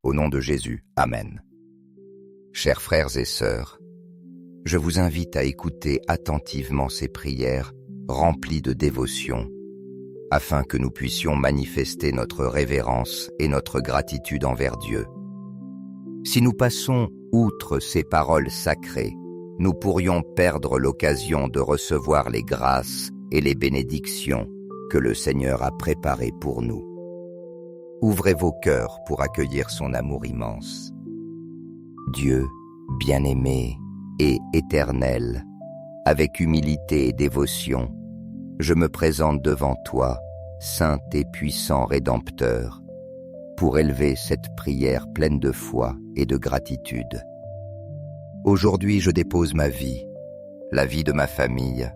Au nom de Jésus, Amen. Chers frères et sœurs, je vous invite à écouter attentivement ces prières remplies de dévotion, afin que nous puissions manifester notre révérence et notre gratitude envers Dieu. Si nous passons outre ces paroles sacrées, nous pourrions perdre l'occasion de recevoir les grâces et les bénédictions que le Seigneur a préparées pour nous. Ouvrez vos cœurs pour accueillir son amour immense. Dieu, bien-aimé et éternel, avec humilité et dévotion, je me présente devant toi, saint et puissant Rédempteur, pour élever cette prière pleine de foi et de gratitude. Aujourd'hui, je dépose ma vie, la vie de ma famille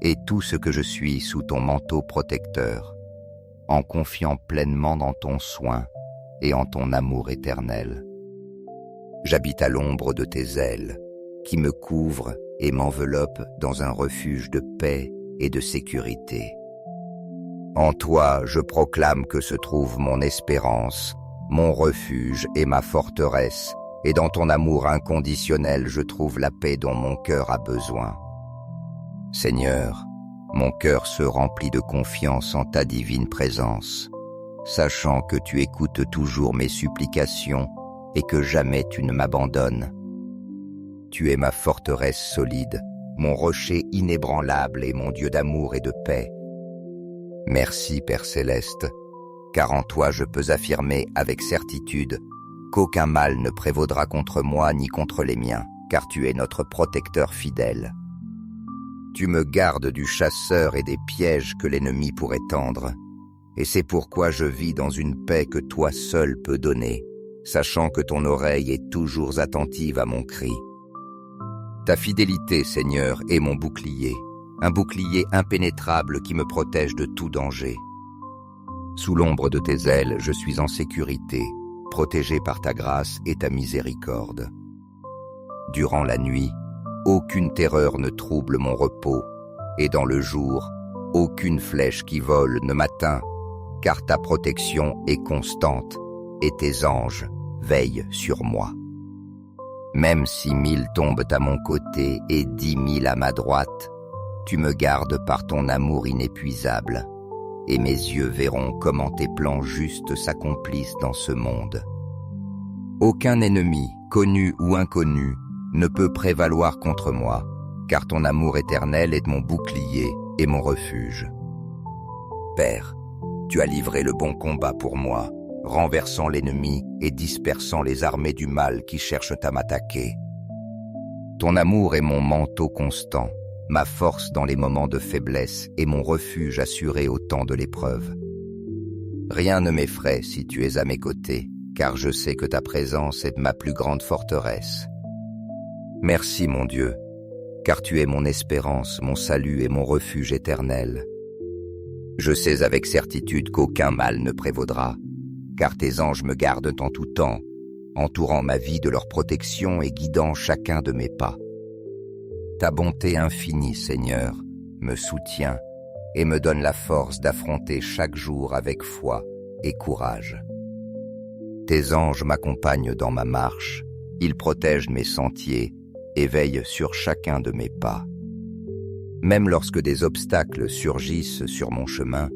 et tout ce que je suis sous ton manteau protecteur, en confiant pleinement dans ton soin et en ton amour éternel. J'habite à l'ombre de tes ailes, qui me couvrent et m'enveloppent dans un refuge de paix et de sécurité. En toi, je proclame que se trouve mon espérance, mon refuge et ma forteresse, et dans ton amour inconditionnel, je trouve la paix dont mon cœur a besoin. Seigneur, mon cœur se remplit de confiance en ta divine présence, sachant que tu écoutes toujours mes supplications et que jamais tu ne m'abandonnes. Tu es ma forteresse solide, mon rocher inébranlable et mon Dieu d'amour et de paix. Merci, Père céleste, car en toi je peux affirmer avec certitude qu'aucun mal ne prévaudra contre moi ni contre les miens, car tu es notre protecteur fidèle. Tu me gardes du chasseur et des pièges que l'ennemi pourrait tendre, et c'est pourquoi je vis dans une paix que toi seul peux donner, sachant que ton oreille est toujours attentive à mon cri. Ta fidélité, Seigneur, est mon bouclier, un bouclier impénétrable qui me protège de tout danger. Sous l'ombre de tes ailes, je suis en sécurité, protégé par ta grâce et ta miséricorde. Durant la nuit, aucune terreur ne trouble mon repos, et dans le jour, aucune flèche qui vole ne m'atteint, car ta protection est constante, et tes anges veillent sur moi. Même si 1000 tombent à mon côté et 10 000 à ma droite, tu me gardes par ton amour inépuisable, et mes yeux verront comment tes plans justes s'accomplissent dans ce monde. Aucun ennemi, connu ou inconnu, ne peut prévaloir contre moi, car ton amour éternel est mon bouclier et mon refuge. Père, tu as livré le bon combat pour moi, renversant l'ennemi et dispersant les armées du mal qui cherchent à m'attaquer. Ton amour est mon manteau constant, ma force dans les moments de faiblesse et mon refuge assuré au temps de l'épreuve. Rien ne m'effraie si tu es à mes côtés, car je sais que ta présence est ma plus grande forteresse. Merci, mon Dieu, car tu es mon espérance, mon salut et mon refuge éternel. Je sais avec certitude qu'aucun mal ne prévaudra, car tes anges me gardent en tout temps, entourant ma vie de leur protection et guidant chacun de mes pas. Ta bonté infinie, Seigneur, me soutient et me donne la force d'affronter chaque jour avec foi et courage. Tes anges m'accompagnent dans ma marche, ils protègent mes sentiers et veillent sur chacun de mes pas. Même lorsque des obstacles surgissent sur mon chemin,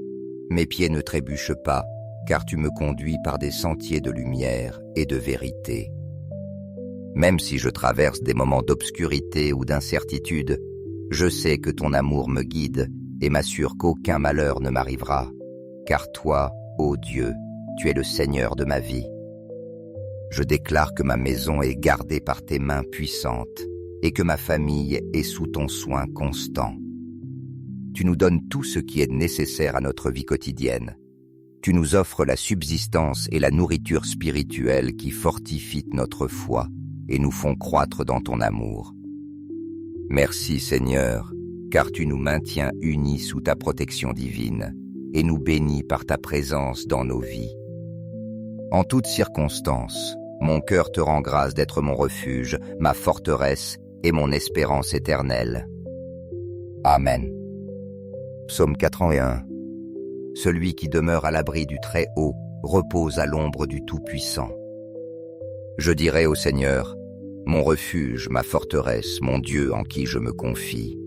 mes pieds ne trébuchent pas, car tu me conduis par des sentiers de lumière et de vérité. Même si je traverse des moments d'obscurité ou d'incertitude, je sais que ton amour me guide et m'assure qu'aucun malheur ne m'arrivera, car toi, ô Dieu, tu es le Seigneur de ma vie. Je déclare que ma maison est gardée par tes mains puissantes et que ma famille est sous ton soin constant. Tu nous donnes tout ce qui est nécessaire à notre vie quotidienne. Tu nous offres la subsistance et la nourriture spirituelle qui fortifient notre foi et nous font croître dans ton amour. Merci Seigneur, car tu nous maintiens unis sous ta protection divine et nous bénis par ta présence dans nos vies. En toutes circonstances, mon cœur te rend grâce d'être mon refuge, ma forteresse et mon espérance éternelle. Amen. Psaume 81. Celui qui demeure à l'abri du Très-Haut repose à l'ombre du Tout-Puissant. Je dirai au Seigneur, mon refuge, ma forteresse, mon Dieu en qui je me confie.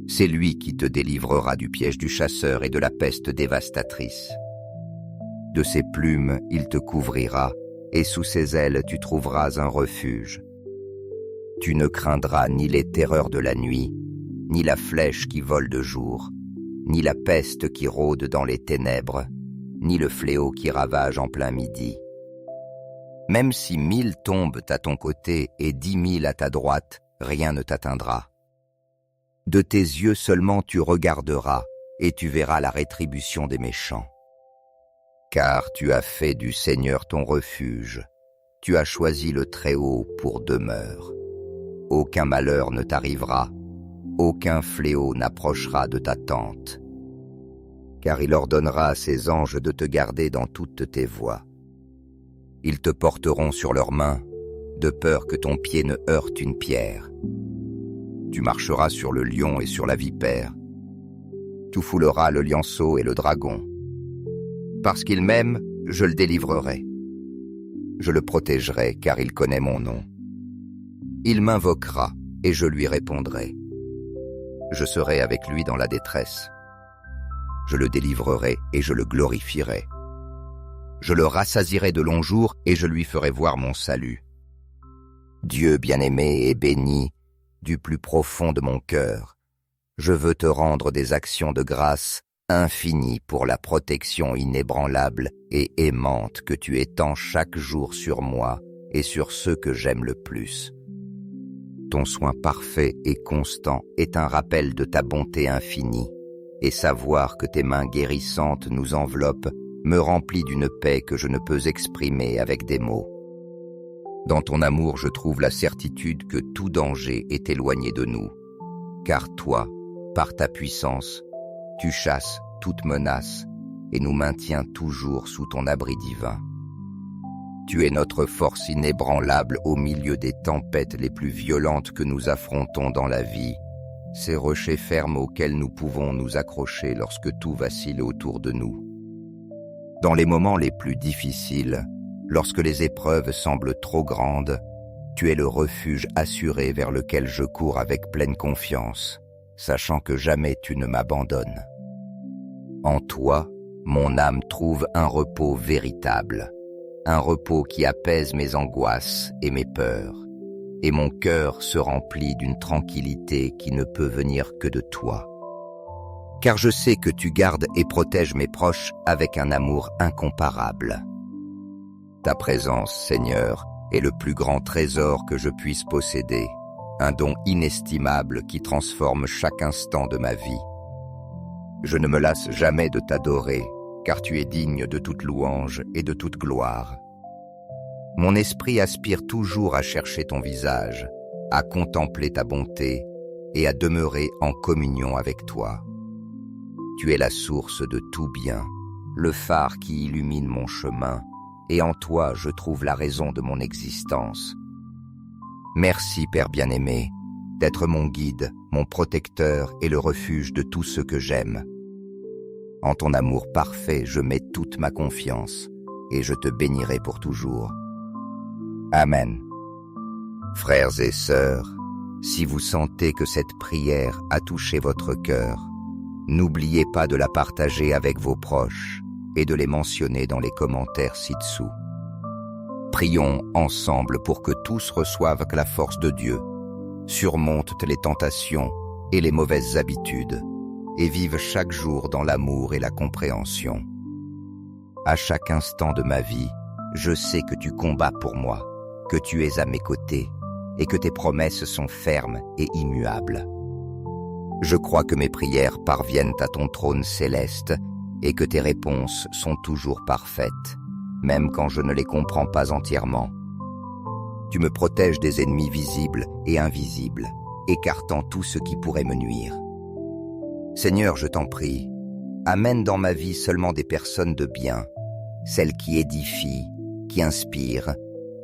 C'est lui qui te délivrera du piège du chasseur et de la peste dévastatrice. De ses plumes, il te couvrira, et sous ses ailes tu trouveras un refuge. Tu ne craindras ni les terreurs de la nuit, ni la flèche qui vole de jour, ni la peste qui rôde dans les ténèbres, ni le fléau qui ravage en plein midi. Même si 1000 tombent à ton côté et 10 000 à ta droite, rien ne t'atteindra. De tes yeux seulement tu regarderas, et tu verras la rétribution des méchants. Car tu as fait du Seigneur ton refuge, tu as choisi le Très-Haut pour demeure. Aucun malheur ne t'arrivera, aucun fléau n'approchera de ta tente. Car il ordonnera à ses anges de te garder dans toutes tes voies. Ils te porteront sur leurs mains, de peur que ton pied ne heurte une pierre. Tu marcheras sur le lion et sur la vipère. Tu fouleras le lionceau et le dragon. Parce qu'il m'aime, je le délivrerai. Je le protégerai, car il connaît mon nom. Il m'invoquera, et je lui répondrai. Je serai avec lui dans la détresse. Je le délivrerai et je le glorifierai. Je le rassasierai de longs jours et je lui ferai voir mon salut. Dieu bien-aimé et béni, du plus profond de mon cœur, je veux te rendre des actions de grâce infinies pour la protection inébranlable et aimante que tu étends chaque jour sur moi et sur ceux que j'aime le plus. Ton soin parfait et constant est un rappel de ta bonté infinie, et savoir que tes mains guérissantes nous enveloppent me remplit d'une paix que je ne peux exprimer avec des mots. Dans ton amour, je trouve la certitude que tout danger est éloigné de nous, car toi, par ta puissance, tu chasses toute menace et nous maintiens toujours sous ton abri divin. Tu es notre force inébranlable au milieu des tempêtes les plus violentes que nous affrontons dans la vie, ces rochers fermes auxquels nous pouvons nous accrocher lorsque tout vacille autour de nous. Dans les moments les plus difficiles, lorsque les épreuves semblent trop grandes, tu es le refuge assuré vers lequel je cours avec pleine confiance, sachant que jamais tu ne m'abandonnes. En toi, mon âme trouve un repos véritable, un repos qui apaise mes angoisses et mes peurs, et mon cœur se remplit d'une tranquillité qui ne peut venir que de toi. Car je sais que tu gardes et protèges mes proches avec un amour incomparable. Ta présence, Seigneur, est le plus grand trésor que je puisse posséder, un don inestimable qui transforme chaque instant de ma vie. Je ne me lasse jamais de t'adorer, car tu es digne de toute louange et de toute gloire. Mon esprit aspire toujours à chercher ton visage, à contempler ta bonté et à demeurer en communion avec toi. Tu es la source de tout bien, le phare qui illumine mon chemin, et en toi je trouve la raison de mon existence. Merci, Père bien-aimé, d'être mon guide, mon protecteur et le refuge de tout ce que j'aime. En ton amour parfait, je mets toute ma confiance, et je te bénirai pour toujours. Amen. Frères et sœurs, si vous sentez que cette prière a touché votre cœur, n'oubliez pas de la partager avec vos proches et de les mentionner dans les commentaires ci-dessous. Prions ensemble pour que tous reçoivent la force de Dieu, surmontent les tentations et les mauvaises habitudes, et vivent chaque jour dans l'amour et la compréhension. À chaque instant de ma vie, je sais que tu combats pour moi, que tu es à mes côtés, et que tes promesses sont fermes et immuables. Je crois que mes prières parviennent à ton trône céleste, et que tes réponses sont toujours parfaites, même quand je ne les comprends pas entièrement. Tu me protèges des ennemis visibles et invisibles, écartant tout ce qui pourrait me nuire. Seigneur, je t'en prie, amène dans ma vie seulement des personnes de bien, celles qui édifient, qui inspirent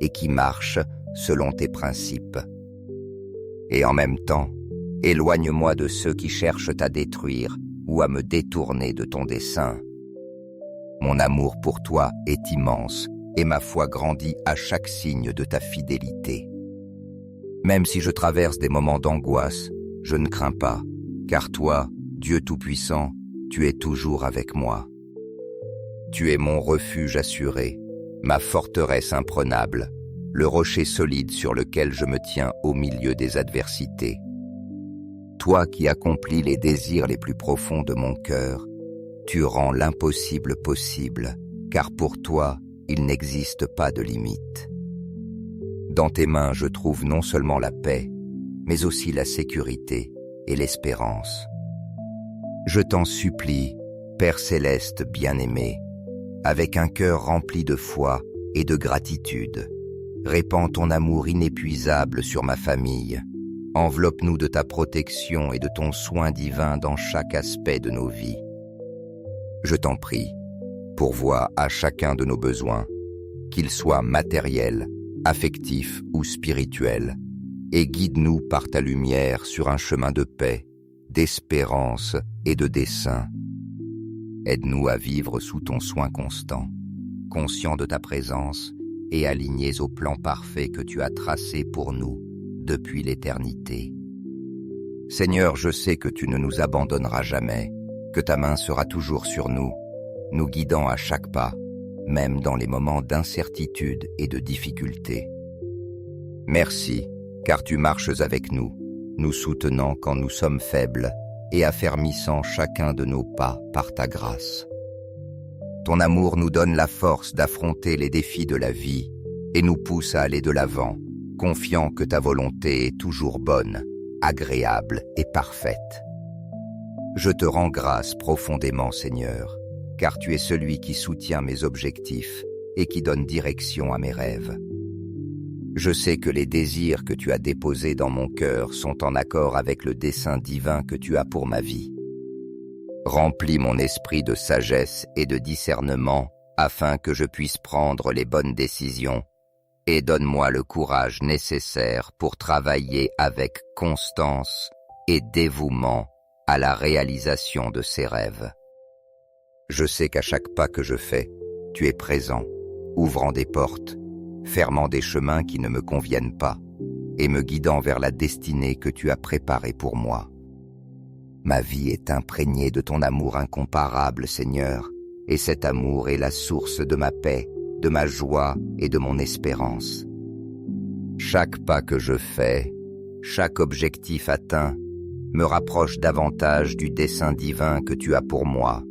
et qui marchent selon tes principes. Et en même temps, éloigne-moi de ceux qui cherchent à détruire ou à me détourner de ton dessein. Mon amour pour toi est immense et ma foi grandit à chaque signe de ta fidélité. Même si je traverse des moments d'angoisse, je ne crains pas, car toi, Dieu Tout-Puissant, tu es toujours avec moi. Tu es mon refuge assuré, ma forteresse imprenable, le rocher solide sur lequel je me tiens au milieu des adversités. Toi qui accomplis les désirs les plus profonds de mon cœur, tu rends l'impossible possible, car pour toi, il n'existe pas de limite. Dans tes mains, je trouve non seulement la paix, mais aussi la sécurité et l'espérance. Je t'en supplie, Père céleste bien-aimé, avec un cœur rempli de foi et de gratitude, répands ton amour inépuisable sur ma famille. Enveloppe-nous de ta protection et de ton soin divin dans chaque aspect de nos vies. Je t'en prie, pourvois à chacun de nos besoins, qu'ils soient matériels, affectifs ou spirituels, et guide-nous par ta lumière sur un chemin de paix, d'espérance et de dessein. Aide-nous à vivre sous ton soin constant, conscients de ta présence et alignés au plan parfait que tu as tracé pour nous depuis l'éternité. Seigneur, je sais que tu ne nous abandonneras jamais, que ta main sera toujours sur nous, nous guidant à chaque pas, même dans les moments d'incertitude et de difficulté. Merci, car tu marches avec nous, nous soutenant quand nous sommes faibles et affermissant chacun de nos pas par ta grâce. Ton amour nous donne la force d'affronter les défis de la vie et nous pousse à aller de l'avant, confiant que ta volonté est toujours bonne, agréable et parfaite. Je te rends grâce profondément, Seigneur, car tu es celui qui soutient mes objectifs et qui donne direction à mes rêves. Je sais que les désirs que tu as déposés dans mon cœur sont en accord avec le dessein divin que tu as pour ma vie. Remplis mon esprit de sagesse et de discernement afin que je puisse prendre les bonnes décisions et donne-moi le courage nécessaire pour travailler avec constance et dévouement à la réalisation de ces rêves. Je sais qu'à chaque pas que je fais, tu es présent, ouvrant des portes, fermant des chemins qui ne me conviennent pas et me guidant vers la destinée que tu as préparée pour moi. Ma vie est imprégnée de ton amour incomparable, Seigneur, et cet amour est la source de ma paix, de ma joie et de mon espérance. Chaque pas que je fais, chaque objectif atteint, me rapproche davantage du dessein divin que tu as pour moi.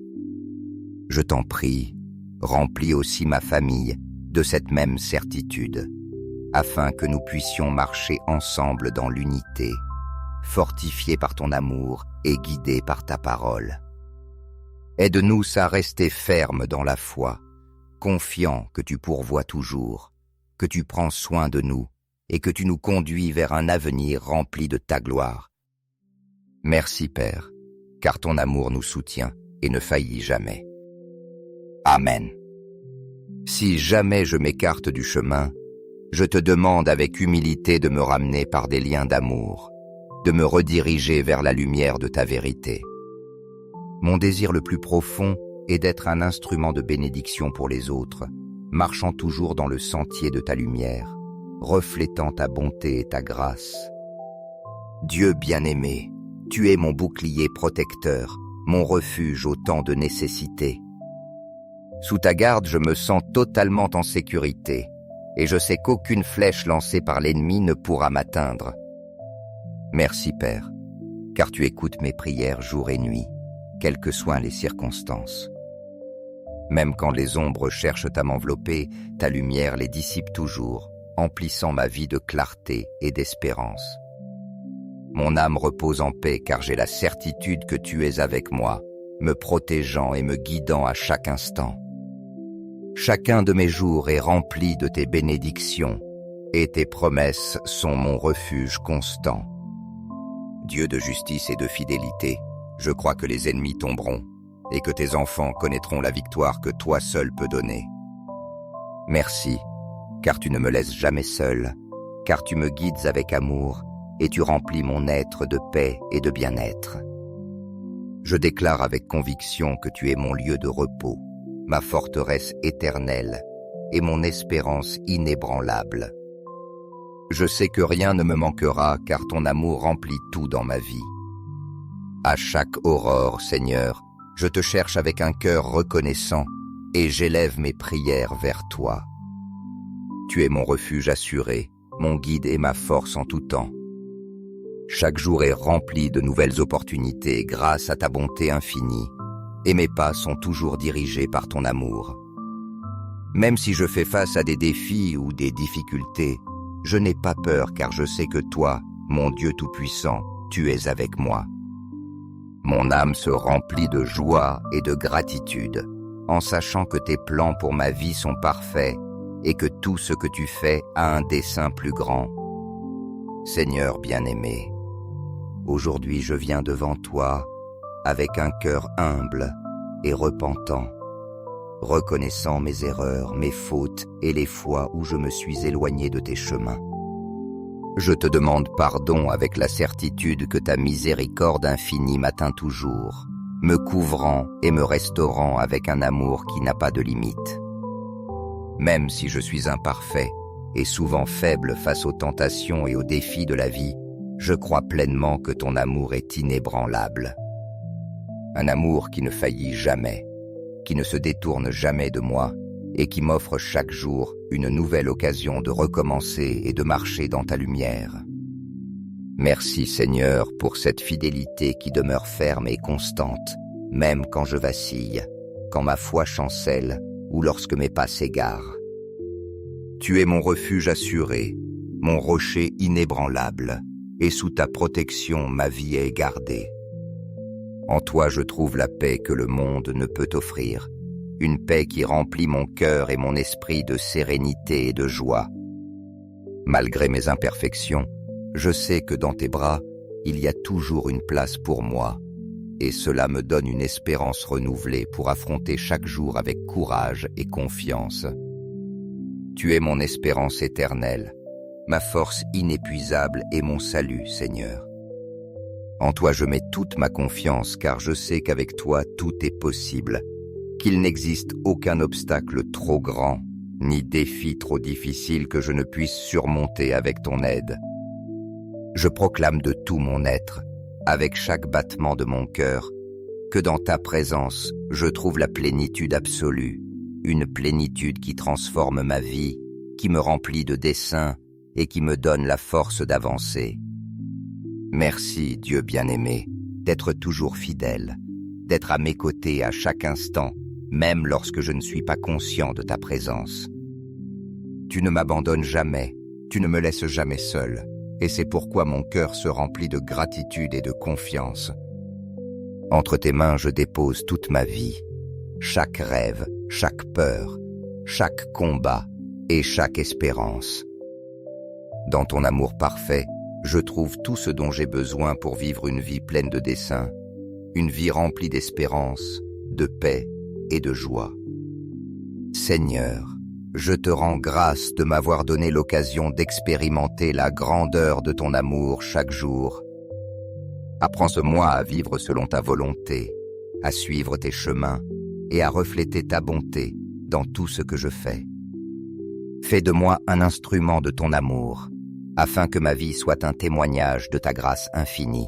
Je t'en prie, remplis aussi ma famille de cette même certitude, afin que nous puissions marcher ensemble dans l'unité, fortifiés par ton amour et guidés par ta parole. Aide-nous à rester fermes dans la foi, confiants que tu pourvois toujours, que tu prends soin de nous et que tu nous conduis vers un avenir rempli de ta gloire. Merci Père, car ton amour nous soutient et ne faillit jamais. Amen. Si jamais je m'écarte du chemin, je te demande avec humilité de me ramener par des liens d'amour, de me rediriger vers la lumière de ta vérité. Mon désir le plus profond est d'être un instrument de bénédiction pour les autres, marchant toujours dans le sentier de ta lumière, reflétant ta bonté et ta grâce. Dieu bien-aimé, tu es mon bouclier protecteur, mon refuge au temps de nécessité. Sous ta garde, je me sens totalement en sécurité, et je sais qu'aucune flèche lancée par l'ennemi ne pourra m'atteindre. Merci Père, car tu écoutes mes prières jour et nuit, quelles que soient les circonstances. Même quand les ombres cherchent à m'envelopper, ta lumière les dissipe toujours, emplissant ma vie de clarté et d'espérance. Mon âme repose en paix car j'ai la certitude que tu es avec moi, me protégeant et me guidant à chaque instant. Chacun de mes jours est rempli de tes bénédictions, et tes promesses sont mon refuge constant. Dieu de justice et de fidélité, je crois que les ennemis tomberont, et que tes enfants connaîtront la victoire que toi seul peux donner. Merci, car tu ne me laisses jamais seul, car tu me guides avec amour, et tu remplis mon être de paix et de bien-être. Je déclare avec conviction que tu es mon lieu de repos, ma forteresse éternelle, et mon espérance inébranlable. Je sais que rien ne me manquera, car ton amour remplit tout dans ma vie. À chaque aurore, Seigneur, je te cherche avec un cœur reconnaissant et j'élève mes prières vers toi. Tu es mon refuge assuré, mon guide et ma force en tout temps. Chaque jour est rempli de nouvelles opportunités grâce à ta bonté infinie, et mes pas sont toujours dirigés par ton amour. Même si je fais face à des défis ou des difficultés, je n'ai pas peur car je sais que toi, mon Dieu Tout-Puissant, tu es avec moi. Mon âme se remplit de joie et de gratitude, en sachant que tes plans pour ma vie sont parfaits et que tout ce que tu fais a un dessein plus grand. Seigneur bien-aimé, aujourd'hui je viens devant toi avec un cœur humble et repentant, reconnaissant mes erreurs, mes fautes et les fois où je me suis éloigné de tes chemins. Je te demande pardon avec la certitude que ta miséricorde infinie m'atteint toujours, me couvrant et me restaurant avec un amour qui n'a pas de limite. Même si je suis imparfait et souvent faible face aux tentations et aux défis de la vie, je crois pleinement que ton amour est inébranlable. Un amour qui ne faillit jamais, qui ne se détourne jamais de moi et qui m'offre chaque jour une nouvelle occasion de recommencer et de marcher dans ta lumière. Merci Seigneur pour cette fidélité qui demeure ferme et constante, même quand je vacille, quand ma foi chancelle ou lorsque mes pas s'égarent. Tu es mon refuge assuré, mon rocher inébranlable, et sous ta protection ma vie est gardée. En toi je trouve la paix que le monde ne peut offrir, une paix qui remplit mon cœur et mon esprit de sérénité et de joie. Malgré mes imperfections, je sais que dans tes bras, il y a toujours une place pour moi, et cela me donne une espérance renouvelée pour affronter chaque jour avec courage et confiance. Tu es mon espérance éternelle, ma force inépuisable et mon salut, Seigneur. En toi je mets toute ma confiance car je sais qu'avec toi tout est possible, qu'il n'existe aucun obstacle trop grand, ni défi trop difficile que je ne puisse surmonter avec ton aide. Je proclame de tout mon être, avec chaque battement de mon cœur, que dans ta présence je trouve la plénitude absolue, une plénitude qui transforme ma vie, qui me remplit de desseins et qui me donne la force d'avancer. Merci, Dieu bien-aimé, d'être toujours fidèle, d'être à mes côtés à chaque instant, même lorsque je ne suis pas conscient de ta présence. Tu ne m'abandonnes jamais, tu ne me laisses jamais seul, et c'est pourquoi mon cœur se remplit de gratitude et de confiance. Entre tes mains, je dépose toute ma vie, chaque rêve, chaque peur, chaque combat et chaque espérance. Dans ton amour parfait, je trouve tout ce dont j'ai besoin pour vivre une vie pleine de desseins, une vie remplie d'espérance, de paix et de joie. Seigneur, je te rends grâce de m'avoir donné l'occasion d'expérimenter la grandeur de ton amour chaque jour. Apprends-moi à vivre selon ta volonté, à suivre tes chemins et à refléter ta bonté dans tout ce que je fais. Fais de moi un instrument de ton amour, afin que ma vie soit un témoignage de ta grâce infinie.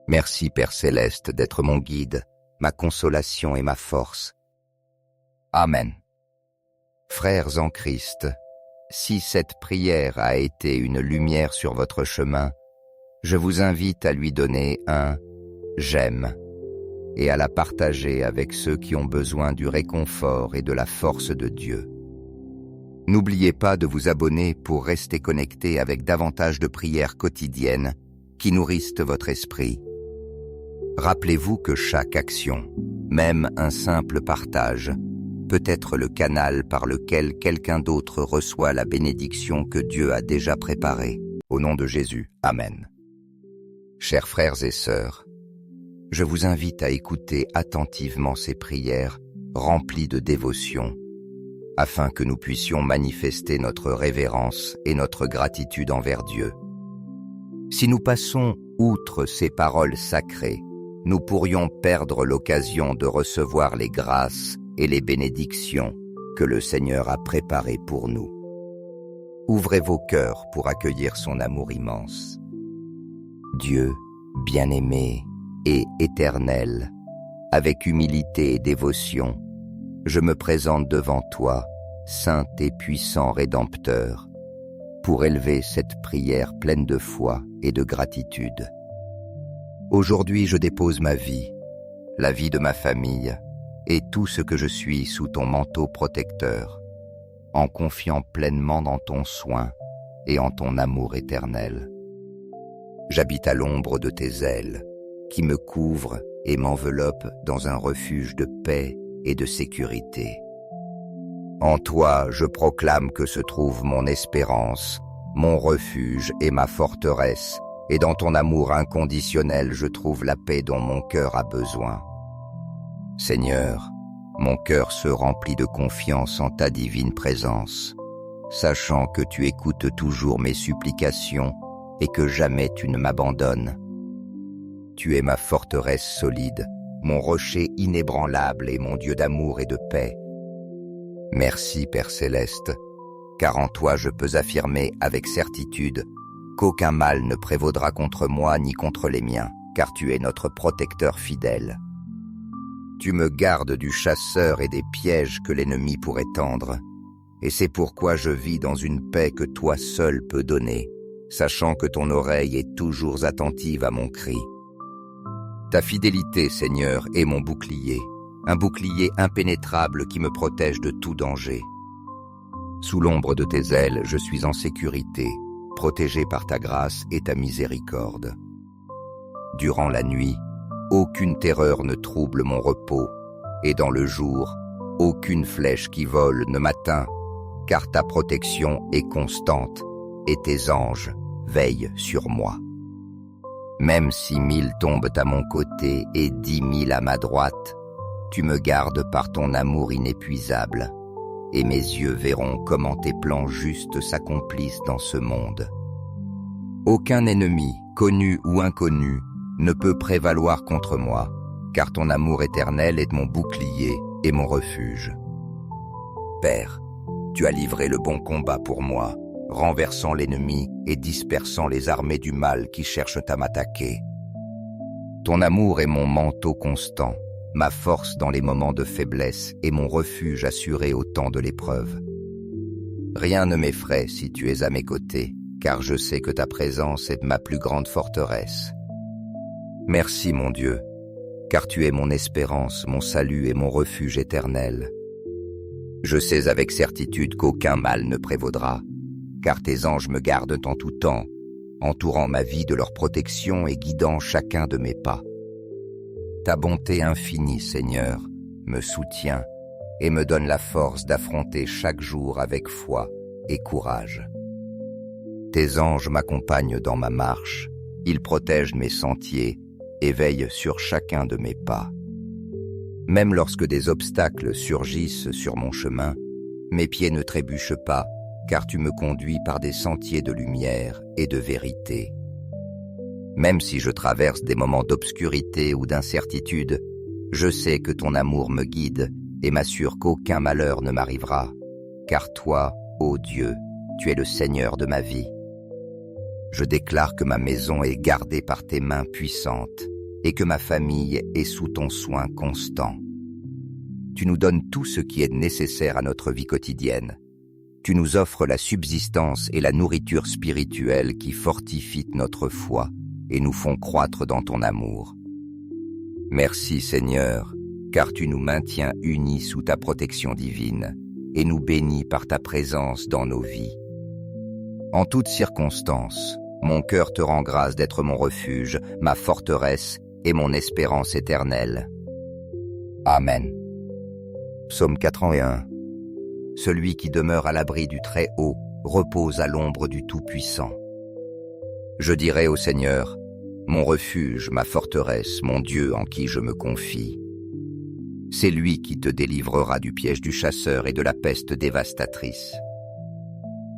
Merci Père Céleste d'être mon guide, ma consolation et ma force. Amen. Frères en Christ, si cette prière a été une lumière sur votre chemin, je vous invite à lui donner un « j'aime » et à la partager avec ceux qui ont besoin du réconfort et de la force de Dieu. N'oubliez pas de vous abonner pour rester connecté avec davantage de prières quotidiennes qui nourrissent votre esprit. Rappelez-vous que chaque action, même un simple partage, peut être le canal par lequel quelqu'un d'autre reçoit la bénédiction que Dieu a déjà préparée. Au nom de Jésus, Amen. Chers frères et sœurs, je vous invite à écouter attentivement ces prières remplies de dévotion, afin que nous puissions manifester notre révérence et notre gratitude envers Dieu. Si nous passons outre ces paroles sacrées, nous pourrions perdre l'occasion de recevoir les grâces et les bénédictions que le Seigneur a préparé pour nous. Ouvrez vos cœurs pour accueillir son amour immense. Dieu, bien-aimé et éternel, avec humilité et dévotion, je me présente devant toi, saint et puissant Rédempteur, pour élever cette prière pleine de foi et de gratitude. Aujourd'hui, je dépose ma vie, la vie de ma famille et tout ce que je suis sous ton manteau protecteur, en confiant pleinement dans ton soin et en ton amour éternel. J'habite à l'ombre de tes ailes, qui me couvrent et m'enveloppent dans un refuge de paix et de sécurité. En toi, je proclame que se trouve mon espérance, mon refuge et ma forteresse, et dans ton amour inconditionnel, je trouve la paix dont mon cœur a besoin. Seigneur, mon cœur se remplit de confiance en ta divine présence, sachant que tu écoutes toujours mes supplications et que jamais tu ne m'abandonnes. Tu es ma forteresse solide, mon rocher inébranlable et mon Dieu d'amour et de paix. Merci, Père céleste, car en toi je peux affirmer avec certitude qu'aucun mal ne prévaudra contre moi ni contre les miens, car tu es notre protecteur fidèle. Tu me gardes du chasseur et des pièges que l'ennemi pourrait tendre, et c'est pourquoi je vis dans une paix que toi seul peux donner, sachant que ton oreille est toujours attentive à mon cri. Ta fidélité, Seigneur, est mon bouclier, un bouclier impénétrable qui me protège de tout danger. Sous l'ombre de tes ailes, je suis en sécurité, protégé par ta grâce et ta miséricorde. Durant la nuit, aucune terreur ne trouble mon repos, et dans le jour, aucune flèche qui vole ne m'atteint, car ta protection est constante et tes anges veillent sur moi. Même si 1000 tombent à mon côté et 10 000 à ma droite, tu me gardes par ton amour inépuisable, et mes yeux verront comment tes plans justes s'accomplissent dans ce monde. Aucun ennemi, connu ou inconnu, ne peut prévaloir contre moi, car ton amour éternel est mon bouclier et mon refuge. Père, tu as livré le bon combat pour moi, renversant l'ennemi et dispersant les armées du mal qui cherchent à m'attaquer. Ton amour est mon manteau constant, ma force dans les moments de faiblesse et mon refuge assuré au temps de l'épreuve. Rien ne m'effraie si tu es à mes côtés, car je sais que ta présence est ma plus grande forteresse. Merci mon Dieu, car tu es mon espérance, mon salut et mon refuge éternel. Je sais avec certitude qu'aucun mal ne prévaudra, car tes anges me gardent en tout temps, entourant ma vie de leur protection et guidant chacun de mes pas. Ta bonté infinie, Seigneur, me soutient et me donne la force d'affronter chaque jour avec foi et courage. Tes anges m'accompagnent dans ma marche, ils protègent mes sentiers et veillent sur chacun de mes pas. Même lorsque des obstacles surgissent sur mon chemin, mes pieds ne trébuchent pas, car tu me conduis par des sentiers de lumière et de vérité. Même si je traverse des moments d'obscurité ou d'incertitude, je sais que ton amour me guide et m'assure qu'aucun malheur ne m'arrivera, car toi, ô Dieu, tu es le Seigneur de ma vie. Je déclare que ma maison est gardée par tes mains puissantes et que ma famille est sous ton soin constant. Tu nous donnes tout ce qui est nécessaire à notre vie quotidienne. Tu nous offres la subsistance et la nourriture spirituelle qui fortifient notre foi et nous font croître dans ton amour. Merci Seigneur, car tu nous maintiens unis sous ta protection divine et nous bénis par ta présence dans nos vies. En toutes circonstances, mon cœur te rend grâce d'être mon refuge, ma forteresse et mon espérance éternelle. Amen. Psaume 81. Celui qui demeure à l'abri du Très-Haut repose à l'ombre du Tout-Puissant. Je dirai au Seigneur, mon refuge, ma forteresse, mon Dieu en qui je me confie. C'est lui qui te délivrera du piège du chasseur et de la peste dévastatrice.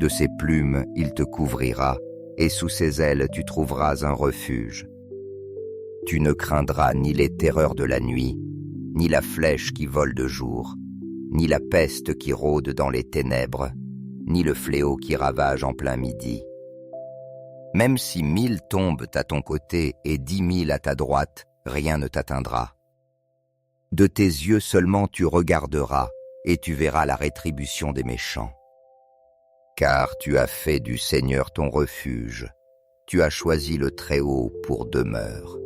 De ses plumes, il te couvrira, et sous ses ailes tu trouveras un refuge. Tu ne craindras ni les terreurs de la nuit, ni la flèche qui vole de jour, ni la peste qui rôde dans les ténèbres, ni le fléau qui ravage en plein midi. Même si 1000 tombent à ton côté et 10 000 à ta droite, rien ne t'atteindra. De tes yeux seulement tu regarderas, et tu verras la rétribution des méchants. Car tu as fait du Seigneur ton refuge, tu as choisi le Très-Haut pour demeure.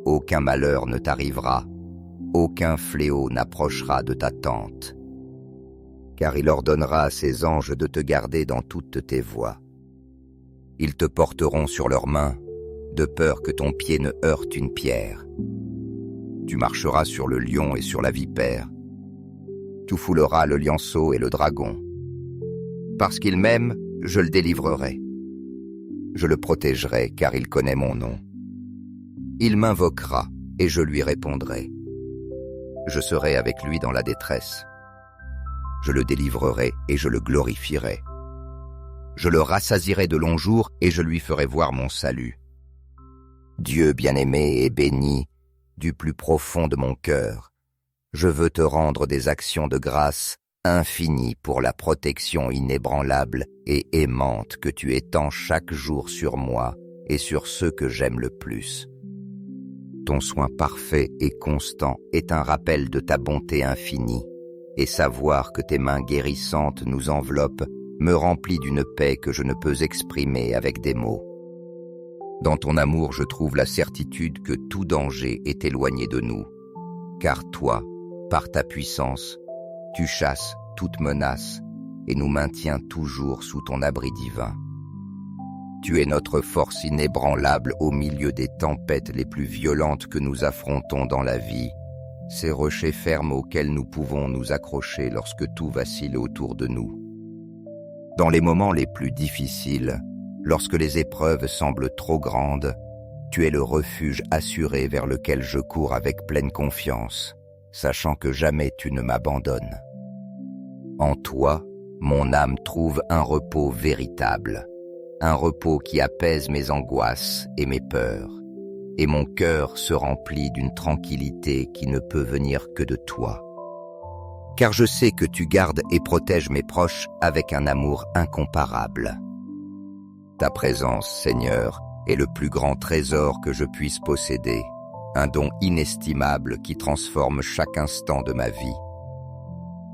Aucun malheur ne t'arrivera, aucun fléau n'approchera de ta tente. Car il ordonnera à ses anges de te garder dans toutes tes voies. Ils te porteront sur leurs mains, de peur que ton pied ne heurte une pierre. Tu marcheras sur le lion et sur la vipère. Tu fouleras le lionceau et le dragon. Parce qu'il m'aime, je le délivrerai. Je le protégerai, car il connaît mon nom. Il m'invoquera, et je lui répondrai. Je serai avec lui dans la détresse. Je le délivrerai et je le glorifierai. Je le rassasierai de longs jours et je lui ferai voir mon salut. Dieu bien-aimé et béni, du plus profond de mon cœur, je veux te rendre des actions de grâce infinies pour la protection inébranlable et aimante que tu étends chaque jour sur moi et sur ceux que j'aime le plus. Ton soin parfait et constant est un rappel de ta bonté infinie, et savoir que tes mains guérissantes nous enveloppent me remplit d'une paix que je ne peux exprimer avec des mots. Dans ton amour, je trouve la certitude que tout danger est éloigné de nous, car toi, par ta puissance, tu chasses toute menace et nous maintiens toujours sous ton abri divin. Tu es notre force inébranlable au milieu des tempêtes les plus violentes que nous affrontons dans la vie, ces rochers fermes auxquels nous pouvons nous accrocher lorsque tout vacille autour de nous. Dans les moments les plus difficiles, lorsque les épreuves semblent trop grandes, tu es le refuge assuré vers lequel je cours avec pleine confiance, sachant que jamais tu ne m'abandonnes. En toi, mon âme trouve un repos véritable, un repos qui apaise mes angoisses et mes peurs, et mon cœur se remplit d'une tranquillité qui ne peut venir que de toi. Car je sais que tu gardes et protèges mes proches avec un amour incomparable. Ta présence, Seigneur, est le plus grand trésor que je puisse posséder, un don inestimable qui transforme chaque instant de ma vie.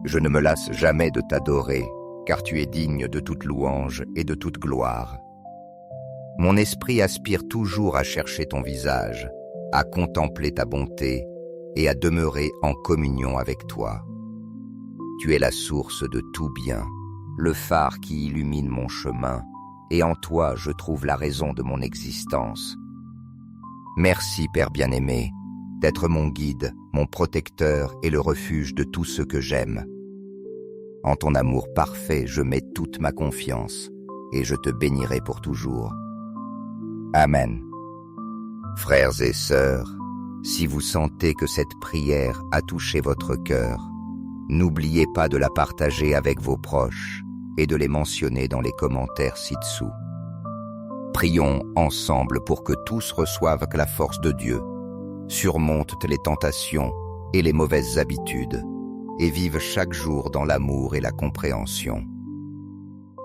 Je ne me lasse jamais de t'adorer, car tu es digne de toute louange et de toute gloire. Mon esprit aspire toujours à chercher ton visage, à contempler ta bonté et à demeurer en communion avec toi. Tu es la source de tout bien, le phare qui illumine mon chemin, et en toi je trouve la raison de mon existence. Merci, Père bien-aimé, d'être mon guide, mon protecteur et le refuge de tout ce que j'aime. En ton amour parfait, je mets toute ma confiance, et je te bénirai pour toujours. Amen. Frères et sœurs, si vous sentez que cette prière a touché votre cœur, n'oubliez pas de la partager avec vos proches et de les mentionner dans les commentaires ci-dessous. Prions ensemble pour que tous reçoivent la force de Dieu, surmontent les tentations et les mauvaises habitudes, et vivent chaque jour dans l'amour et la compréhension.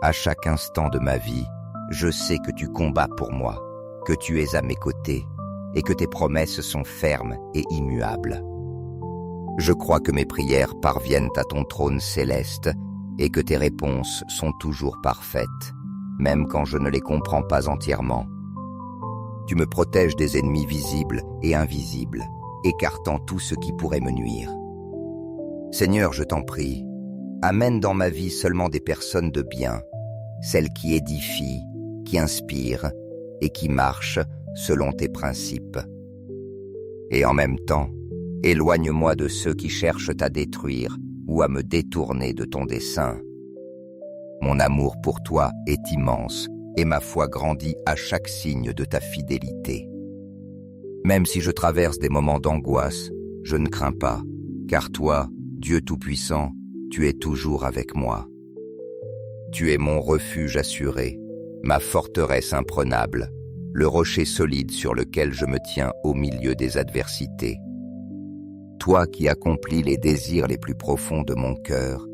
À chaque instant de ma vie, je sais que tu combats pour moi, que tu es à mes côtés, et que tes promesses sont fermes et immuables. Je crois que mes prières parviennent à ton trône céleste et que tes réponses sont toujours parfaites, même quand je ne les comprends pas entièrement. Tu me protèges des ennemis visibles et invisibles, écartant tout ce qui pourrait me nuire. Seigneur, je t'en prie, amène dans ma vie seulement des personnes de bien, celles qui édifient, qui inspirent et qui marchent selon tes principes. Et en même temps, éloigne-moi de ceux qui cherchent à détruire ou à me détourner de ton dessein. Mon amour pour toi est immense et ma foi grandit à chaque signe de ta fidélité. Même si je traverse des moments d'angoisse, je ne crains pas, car toi, Dieu Tout-Puissant, tu es toujours avec moi. Tu es mon refuge assuré, ma forteresse imprenable, le rocher solide sur lequel je me tiens au milieu des adversités. Toi qui accomplis les désirs les plus profonds de mon cœur,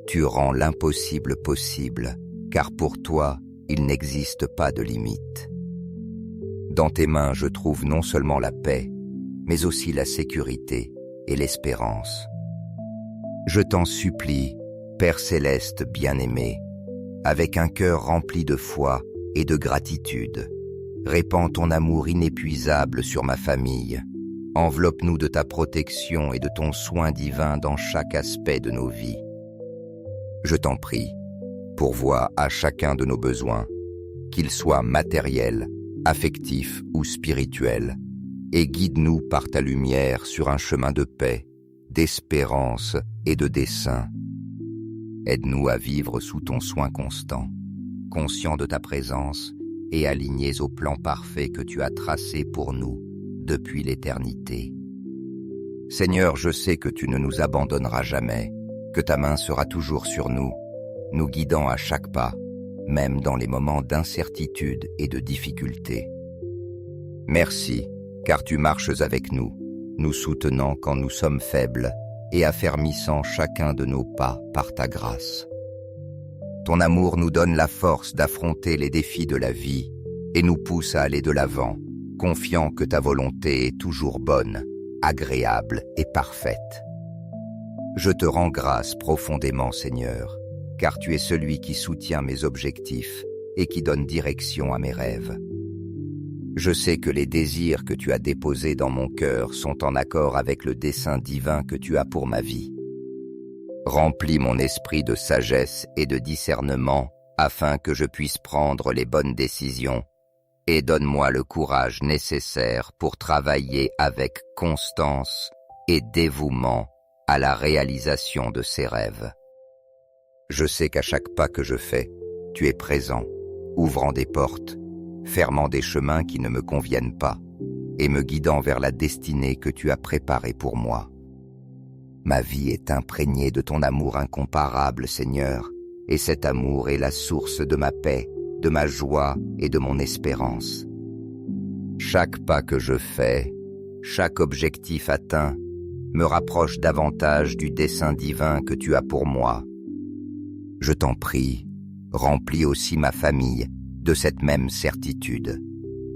tu rends l'impossible possible, car pour toi, il n'existe pas de limite. Dans tes mains, je trouve non seulement la paix, mais aussi la sécurité et l'espérance. Je t'en supplie, Père céleste bien-aimé, avec un cœur rempli de foi et de gratitude, répands ton amour inépuisable sur ma famille. Enveloppe-nous de ta protection et de ton soin divin dans chaque aspect de nos vies. Je t'en prie, pourvois à chacun de nos besoins, qu'ils soient matériels, affectifs ou spirituels, et guide-nous par ta lumière sur un chemin de paix, d'espérance et de dessein. Aide-nous à vivre sous ton soin constant, conscients de ta présence et alignés au plan parfait que tu as tracé pour nous depuis l'éternité. Seigneur, je sais que tu ne nous abandonneras jamais, que ta main sera toujours sur nous, nous guidant à chaque pas, même dans les moments d'incertitude et de difficulté. Merci, car tu marches avec nous, nous soutenant quand nous sommes faibles et affermissant chacun de nos pas par ta grâce. Ton amour nous donne la force d'affronter les défis de la vie et nous pousse à aller de l'avant, confiant que ta volonté est toujours bonne, agréable et parfaite. Je te rends grâce profondément, Seigneur, car tu es celui qui soutient mes objectifs et qui donne direction à mes rêves. Je sais que les désirs que tu as déposés dans mon cœur sont en accord avec le dessein divin que tu as pour ma vie. Remplis mon esprit de sagesse et de discernement afin que je puisse prendre les bonnes décisions et donne-moi le courage nécessaire pour travailler avec constance et dévouement à la réalisation de ces rêves. Je sais qu'à chaque pas que je fais, tu es présent, ouvrant des portes, fermant des chemins qui ne me conviennent pas et me guidant vers la destinée que tu as préparée pour moi. Ma vie est imprégnée de ton amour incomparable, Seigneur, et cet amour est la source de ma paix, de ma joie et de mon espérance. Chaque pas que je fais, chaque objectif atteint, me rapproche davantage du dessein divin que tu as pour moi. Je t'en prie, remplis aussi ma famille de cette même certitude,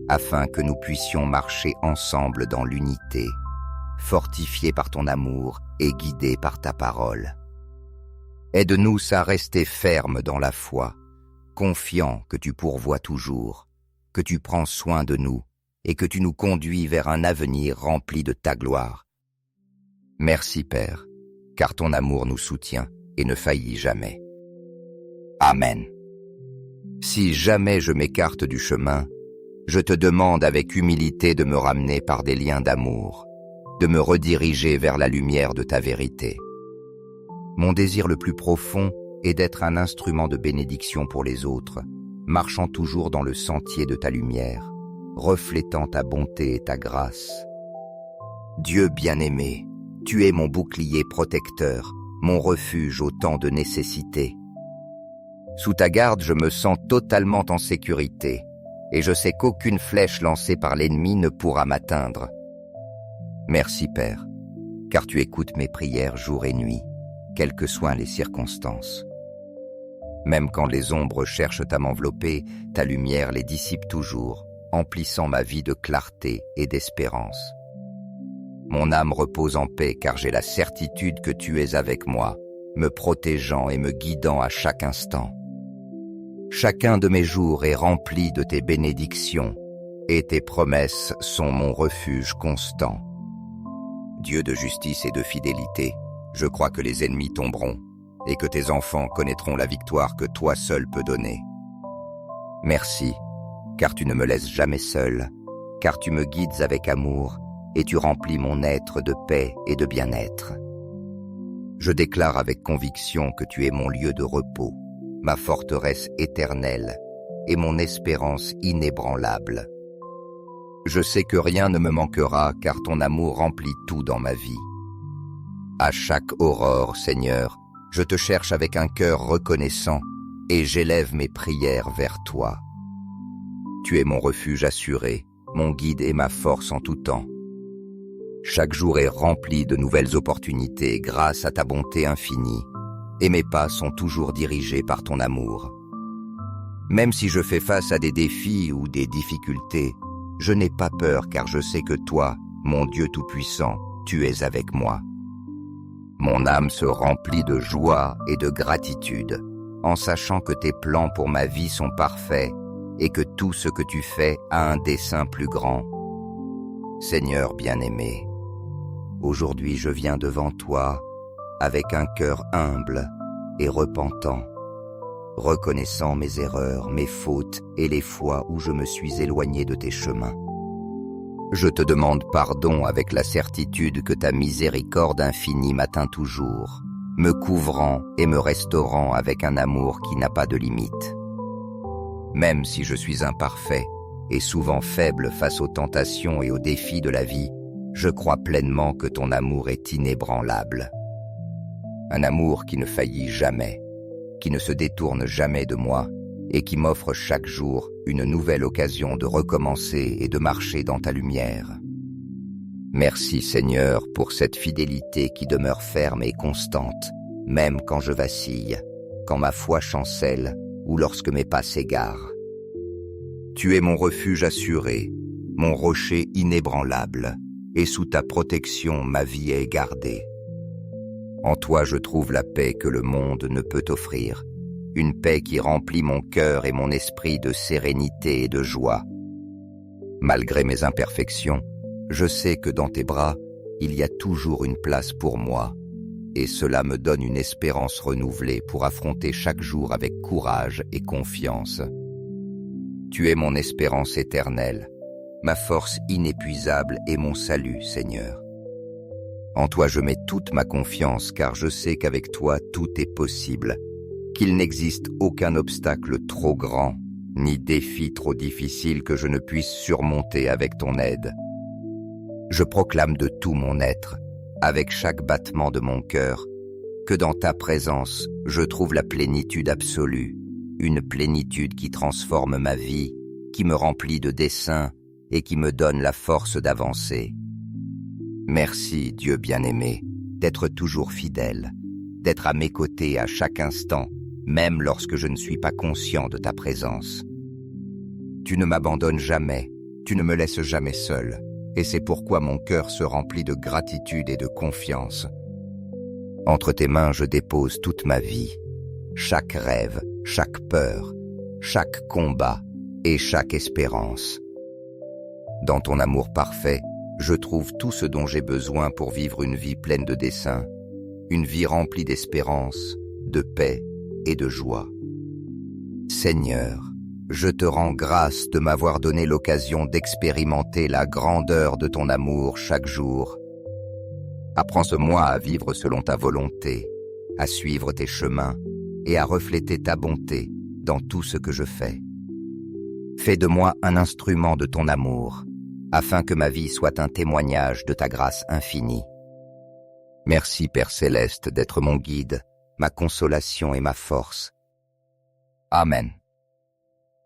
afin que nous puissions marcher ensemble dans l'unité, fortifiés par ton amour et guidés par ta parole. Aide-nous à rester fermes dans la foi, confiants que tu pourvois toujours, que tu prends soin de nous et que tu nous conduis vers un avenir rempli de ta gloire. Merci Père, car ton amour nous soutient et ne faillit jamais. Amen. Si jamais je m'écarte du chemin, je te demande avec humilité de me ramener par des liens d'amour, de me rediriger vers la lumière de ta vérité. Mon désir le plus profond est d'être un instrument de bénédiction pour les autres, marchant toujours dans le sentier de ta lumière, reflétant ta bonté et ta grâce. Dieu bien-aimé, tu es mon bouclier protecteur, mon refuge au temps de nécessité. Sous ta garde, je me sens totalement en sécurité, et je sais qu'aucune flèche lancée par l'ennemi ne pourra m'atteindre. Merci Père, car tu écoutes mes prières jour et nuit, quelles que soient les circonstances. Même quand les ombres cherchent à m'envelopper, ta lumière les dissipe toujours, emplissant ma vie de clarté et d'espérance. Mon âme repose en paix car j'ai la certitude que tu es avec moi, me protégeant et me guidant à chaque instant. Chacun de mes jours est rempli de tes bénédictions, et tes promesses sont mon refuge constant. Dieu de justice et de fidélité, je crois que les ennemis tomberont, et que tes enfants connaîtront la victoire que toi seul peux donner. Merci, car tu ne me laisses jamais seul, car tu me guides avec amour, et tu remplis mon être de paix et de bien-être. Je déclare avec conviction que tu es mon lieu de repos, ma forteresse éternelle et mon espérance inébranlable. Je sais que rien ne me manquera car ton amour remplit tout dans ma vie. À chaque aurore, Seigneur, je te cherche avec un cœur reconnaissant et j'élève mes prières vers toi. Tu es mon refuge assuré, mon guide et ma force en tout temps. Chaque jour est rempli de nouvelles opportunités grâce à ta bonté infinie, et mes pas sont toujours dirigés par ton amour. Même si je fais face à des défis ou des difficultés, je n'ai pas peur car je sais que toi, mon Dieu Tout-Puissant, tu es avec moi. Mon âme se remplit de joie et de gratitude en sachant que tes plans pour ma vie sont parfaits et que tout ce que tu fais a un dessein plus grand. Seigneur bien-aimé, aujourd'hui je viens devant toi avec un cœur humble et repentant, reconnaissant mes erreurs, mes fautes et les fois où je me suis éloigné de tes chemins. Je te demande pardon avec la certitude que ta miséricorde infinie m'atteint toujours, me couvrant et me restaurant avec un amour qui n'a pas de limite. Même si je suis imparfait et souvent faible face aux tentations et aux défis de la vie, je crois pleinement que ton amour est inébranlable. Un amour qui ne faillit jamais, qui ne se détourne jamais de moi et qui m'offre chaque jour une nouvelle occasion de recommencer et de marcher dans ta lumière. Merci Seigneur pour cette fidélité qui demeure ferme et constante, même quand je vacille, quand ma foi chancelle ou lorsque mes pas s'égarent. Tu es mon refuge assuré, mon rocher inébranlable, et sous ta protection ma vie est gardée. En toi je trouve la paix que le monde ne peut offrir, une paix qui remplit mon cœur et mon esprit de sérénité et de joie. Malgré mes imperfections, je sais que dans tes bras, il y a toujours une place pour moi, et cela me donne une espérance renouvelée pour affronter chaque jour avec courage et confiance. Tu es mon espérance éternelle, ma force inépuisable et mon salut, Seigneur. En toi je mets toute ma confiance car je sais qu'avec toi tout est possible, qu'il n'existe aucun obstacle trop grand, ni défi trop difficile que je ne puisse surmonter avec ton aide. Je proclame de tout mon être, avec chaque battement de mon cœur, que dans ta présence, je trouve la plénitude absolue, une plénitude qui transforme ma vie, qui me remplit de desseins et qui me donne la force d'avancer. Merci, Dieu bien-aimé, d'être toujours fidèle, d'être à mes côtés à chaque instant, même lorsque je ne suis pas conscient de ta présence. Tu ne m'abandonnes jamais, tu ne me laisses jamais seul, et c'est pourquoi mon cœur se remplit de gratitude et de confiance. Entre tes mains, je dépose toute ma vie, chaque rêve, chaque peur, chaque combat et chaque espérance. Dans ton amour parfait, je trouve tout ce dont j'ai besoin pour vivre une vie pleine de desseins, une vie remplie d'espérance, de paix et de joie. Seigneur, je te rends grâce de m'avoir donné l'occasion d'expérimenter la grandeur de ton amour chaque jour. Apprends-moi à vivre selon ta volonté, à suivre tes chemins et à refléter ta bonté dans tout ce que je fais. Fais de moi un instrument de ton amour, afin que ma vie soit un témoignage de ta grâce infinie. Merci Père Céleste d'être mon guide, ma consolation et ma force. Amen.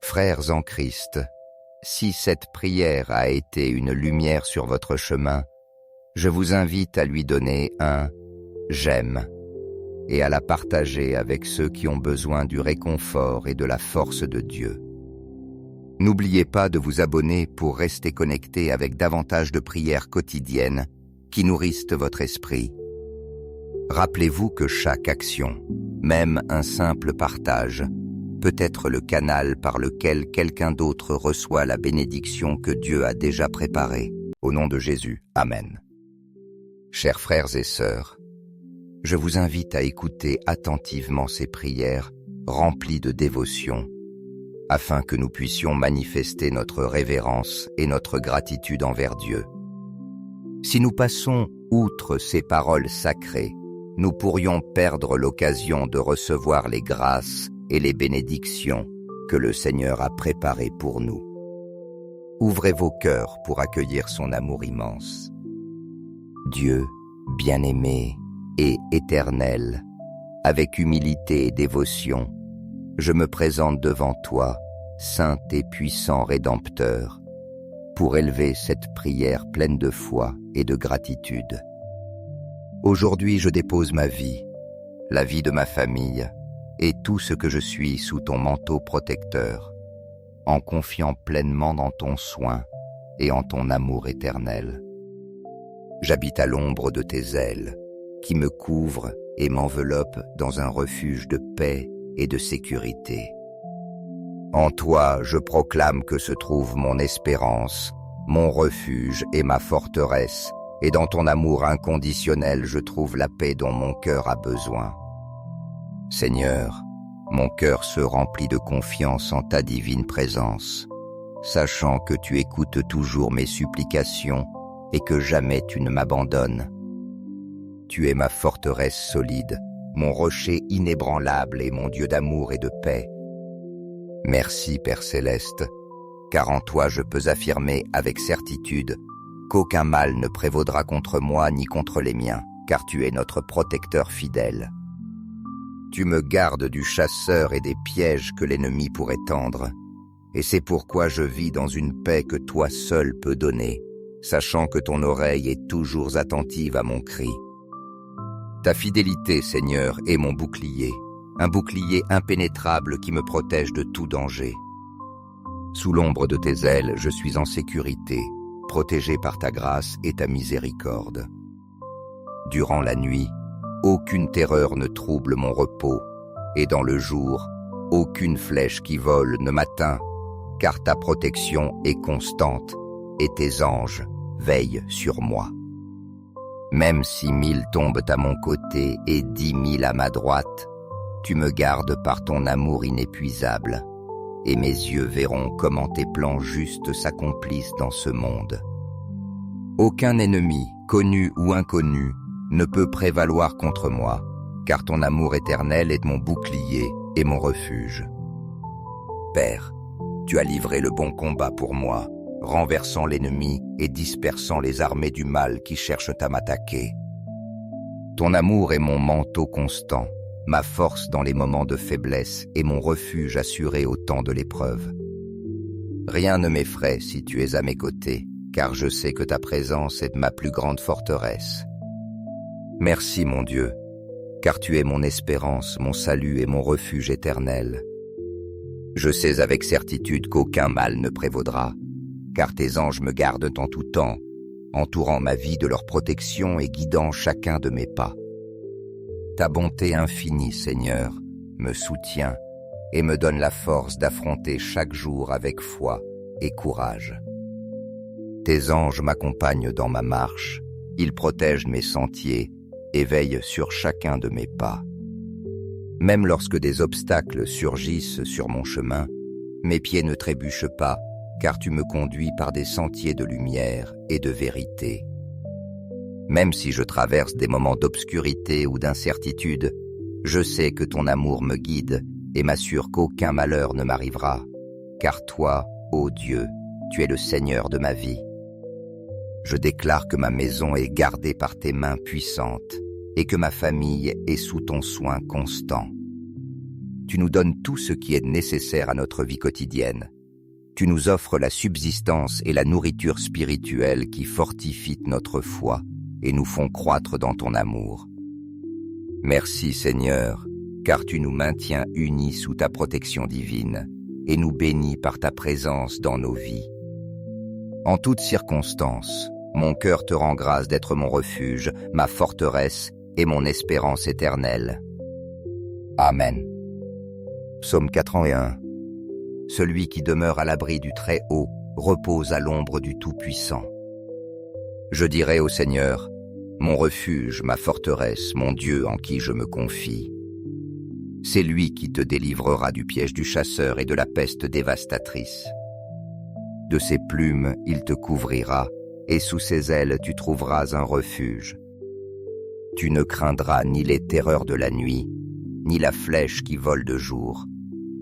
Frères en Christ, si cette prière a été une lumière sur votre chemin, je vous invite à lui donner un « j'aime » et à la partager avec ceux qui ont besoin du réconfort et de la force de Dieu. N'oubliez pas de vous abonner pour rester connecté avec davantage de prières quotidiennes qui nourrissent votre esprit. Rappelez-vous que chaque action, même un simple partage, peut être le canal par lequel quelqu'un d'autre reçoit la bénédiction que Dieu a déjà préparée. Au nom de Jésus, Amen. Chers frères et sœurs, je vous invite à écouter attentivement ces prières remplies de dévotion, afin que nous puissions manifester notre révérence et notre gratitude envers Dieu. Si nous passons outre ces paroles sacrées, nous pourrions perdre l'occasion de recevoir les grâces et les bénédictions que le Seigneur a préparées pour nous. Ouvrez vos cœurs pour accueillir son amour immense. Dieu, bien-aimé et éternel, avec humilité et dévotion, je me présente devant toi, saint et puissant Rédempteur. pour élever cette prière pleine de foi et de gratitude. Aujourd'hui, je dépose ma vie, la vie de ma famille et tout ce que je suis sous ton manteau protecteur, en confiant pleinement dans ton soin et en ton amour éternel. J'habite à l'ombre de tes ailes, qui me couvrent et m'enveloppent dans un refuge de paix et de sécurité. En toi, je proclame que se trouve mon espérance, mon refuge et ma forteresse, et dans ton amour inconditionnel, je trouve la paix dont mon cœur a besoin. Seigneur, mon cœur se remplit de confiance en ta divine présence, sachant que tu écoutes toujours mes supplications et que jamais tu ne m'abandonnes. Tu es ma forteresse solide, mon rocher inébranlable et mon Dieu d'amour et de paix. Merci, Père Céleste, car en toi je peux affirmer avec certitude qu'aucun mal ne prévaudra contre moi ni contre les miens, car tu es notre protecteur fidèle. Tu me gardes du chasseur et des pièges que l'ennemi pourrait tendre, et c'est pourquoi je vis dans une paix que toi seul peux donner, sachant que ton oreille est toujours attentive à mon cri. Ta fidélité, Seigneur, est mon bouclier, un bouclier impénétrable qui me protège de tout danger. Sous l'ombre de tes ailes, je suis en sécurité, protégé par ta grâce et ta miséricorde. Durant la nuit, aucune terreur ne trouble mon repos, et dans le jour, aucune flèche qui vole ne m'atteint, car ta protection est constante et tes anges veillent sur moi. Même si 1000 tombent à mon côté et 10 000 à ma droite, tu me gardes par ton amour inépuisable, et mes yeux verront comment tes plans justes s'accomplissent dans ce monde. Aucun ennemi, connu ou inconnu, ne peut prévaloir contre moi, car ton amour éternel est mon bouclier et mon refuge. Père, tu as livré le bon combat pour moi, renversant l'ennemi et dispersant les armées du mal qui cherchent à m'attaquer. Ton amour est mon manteau constant, ma force dans les moments de faiblesse et mon refuge assuré au temps de l'épreuve. Rien ne m'effraie si tu es à mes côtés, car je sais que ta présence est ma plus grande forteresse. Merci mon Dieu, car tu es mon espérance, mon salut et mon refuge éternel. Je sais avec certitude qu'aucun mal ne prévaudra, car tes anges me gardent en tout temps, entourant ma vie de leur protection et guidant chacun de mes pas. Ta bonté infinie, Seigneur, me soutient et me donne la force d'affronter chaque jour avec foi et courage. Tes anges m'accompagnent dans ma marche, ils protègent mes sentiers et veillent sur chacun de mes pas. Même lorsque des obstacles surgissent sur mon chemin, mes pieds ne trébuchent pas, car tu me conduis par des sentiers de lumière et de vérité. Même si je traverse des moments d'obscurité ou d'incertitude, je sais que ton amour me guide et m'assure qu'aucun malheur ne m'arrivera, car toi, ô Dieu, tu es le Seigneur de ma vie. Je déclare que ma maison est gardée par tes mains puissantes et que ma famille est sous ton soin constant. Tu nous donnes tout ce qui est nécessaire à notre vie quotidienne. Tu nous offres la subsistance et la nourriture spirituelle qui fortifient notre foi et nous font croître dans ton amour. Merci Seigneur, car tu nous maintiens unis sous ta protection divine et nous bénis par ta présence dans nos vies. En toutes circonstances, mon cœur te rend grâce d'être mon refuge, ma forteresse et mon espérance éternelle. Amen. Psaume 81. Celui qui demeure à l'abri du Très-Haut repose à l'ombre du Tout-Puissant. Je dirai au Seigneur, mon refuge, ma forteresse, mon Dieu en qui je me confie. C'est lui qui te délivrera du piège du chasseur et de la peste dévastatrice. De ses plumes, il te couvrira, et sous ses ailes tu trouveras un refuge. Tu ne craindras ni les terreurs de la nuit, ni la flèche qui vole de jour,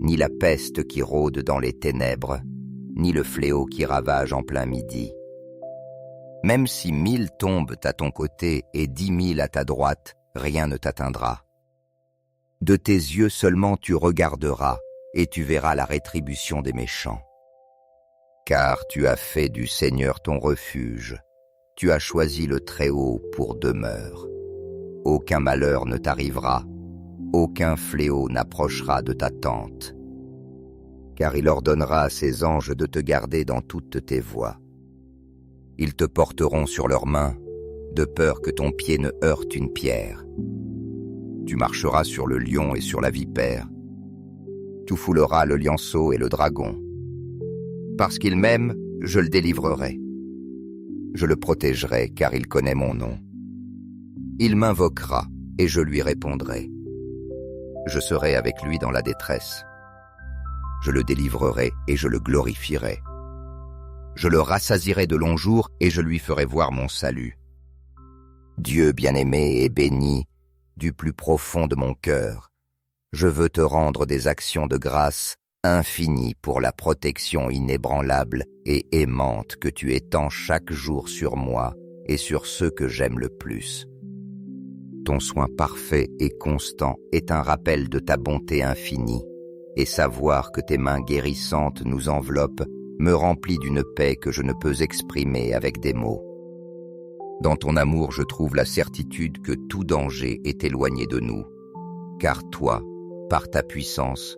ni la peste qui rôde dans les ténèbres, ni le fléau qui ravage en plein midi. Même si 1000 tombent à ton côté et 10 000 à ta droite, rien ne t'atteindra. De tes yeux seulement tu regarderas, et tu verras la rétribution des méchants. Car tu as fait du Seigneur ton refuge, tu as choisi le Très-Haut pour demeure. Aucun malheur ne t'arrivera, aucun fléau n'approchera de ta tente. Car il ordonnera à ses anges de te garder dans toutes tes voies. Ils te porteront sur leurs mains, de peur que ton pied ne heurte une pierre. Tu marcheras sur le lion et sur la vipère. Tu fouleras le lionceau et le dragon. Parce qu'il m'aime, je le délivrerai. Je le protégerai, car il connaît mon nom. Il m'invoquera, et je lui répondrai. Je serai avec lui dans la détresse. Je le délivrerai et je le glorifierai. Je le rassasierai de longs jours et je lui ferai voir mon salut. Dieu bien-aimé et béni, du plus profond de mon cœur, je veux te rendre des actions de grâce infinies pour la protection inébranlable et aimante que tu étends chaque jour sur moi et sur ceux que j'aime le plus. Ton soin parfait et constant est un rappel de ta bonté infinie, et savoir que tes mains guérissantes nous enveloppent me remplit d'une paix que je ne peux exprimer avec des mots. Dans ton amour, je trouve la certitude que tout danger est éloigné de nous, car toi, par ta puissance,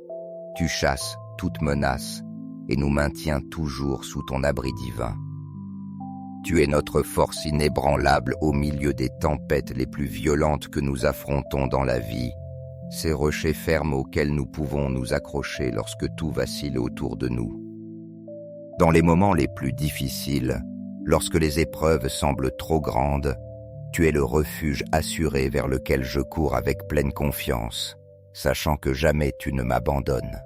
tu chasses toute menace et nous maintiens toujours sous ton abri divin. Tu es notre force inébranlable au milieu des tempêtes les plus violentes que nous affrontons dans la vie, ces rochers fermes auxquels nous pouvons nous accrocher lorsque tout vacille autour de nous. Dans les moments les plus difficiles, lorsque les épreuves semblent trop grandes, tu es le refuge assuré vers lequel je cours avec pleine confiance, sachant que jamais tu ne m'abandonnes.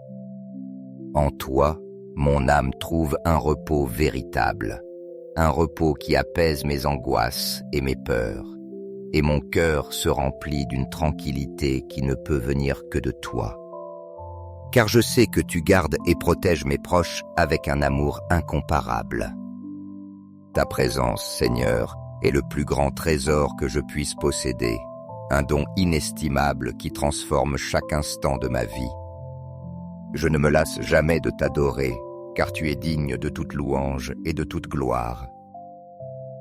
En toi, mon âme trouve un repos véritable, un repos qui apaise mes angoisses et mes peurs, et mon cœur se remplit d'une tranquillité qui ne peut venir que de toi. Car je sais que tu gardes et protèges mes proches avec un amour incomparable. Ta présence, Seigneur, est le plus grand trésor que je puisse posséder, un don inestimable qui transforme chaque instant de ma vie. Je ne me lasse jamais de t'adorer, car tu es digne de toute louange et de toute gloire.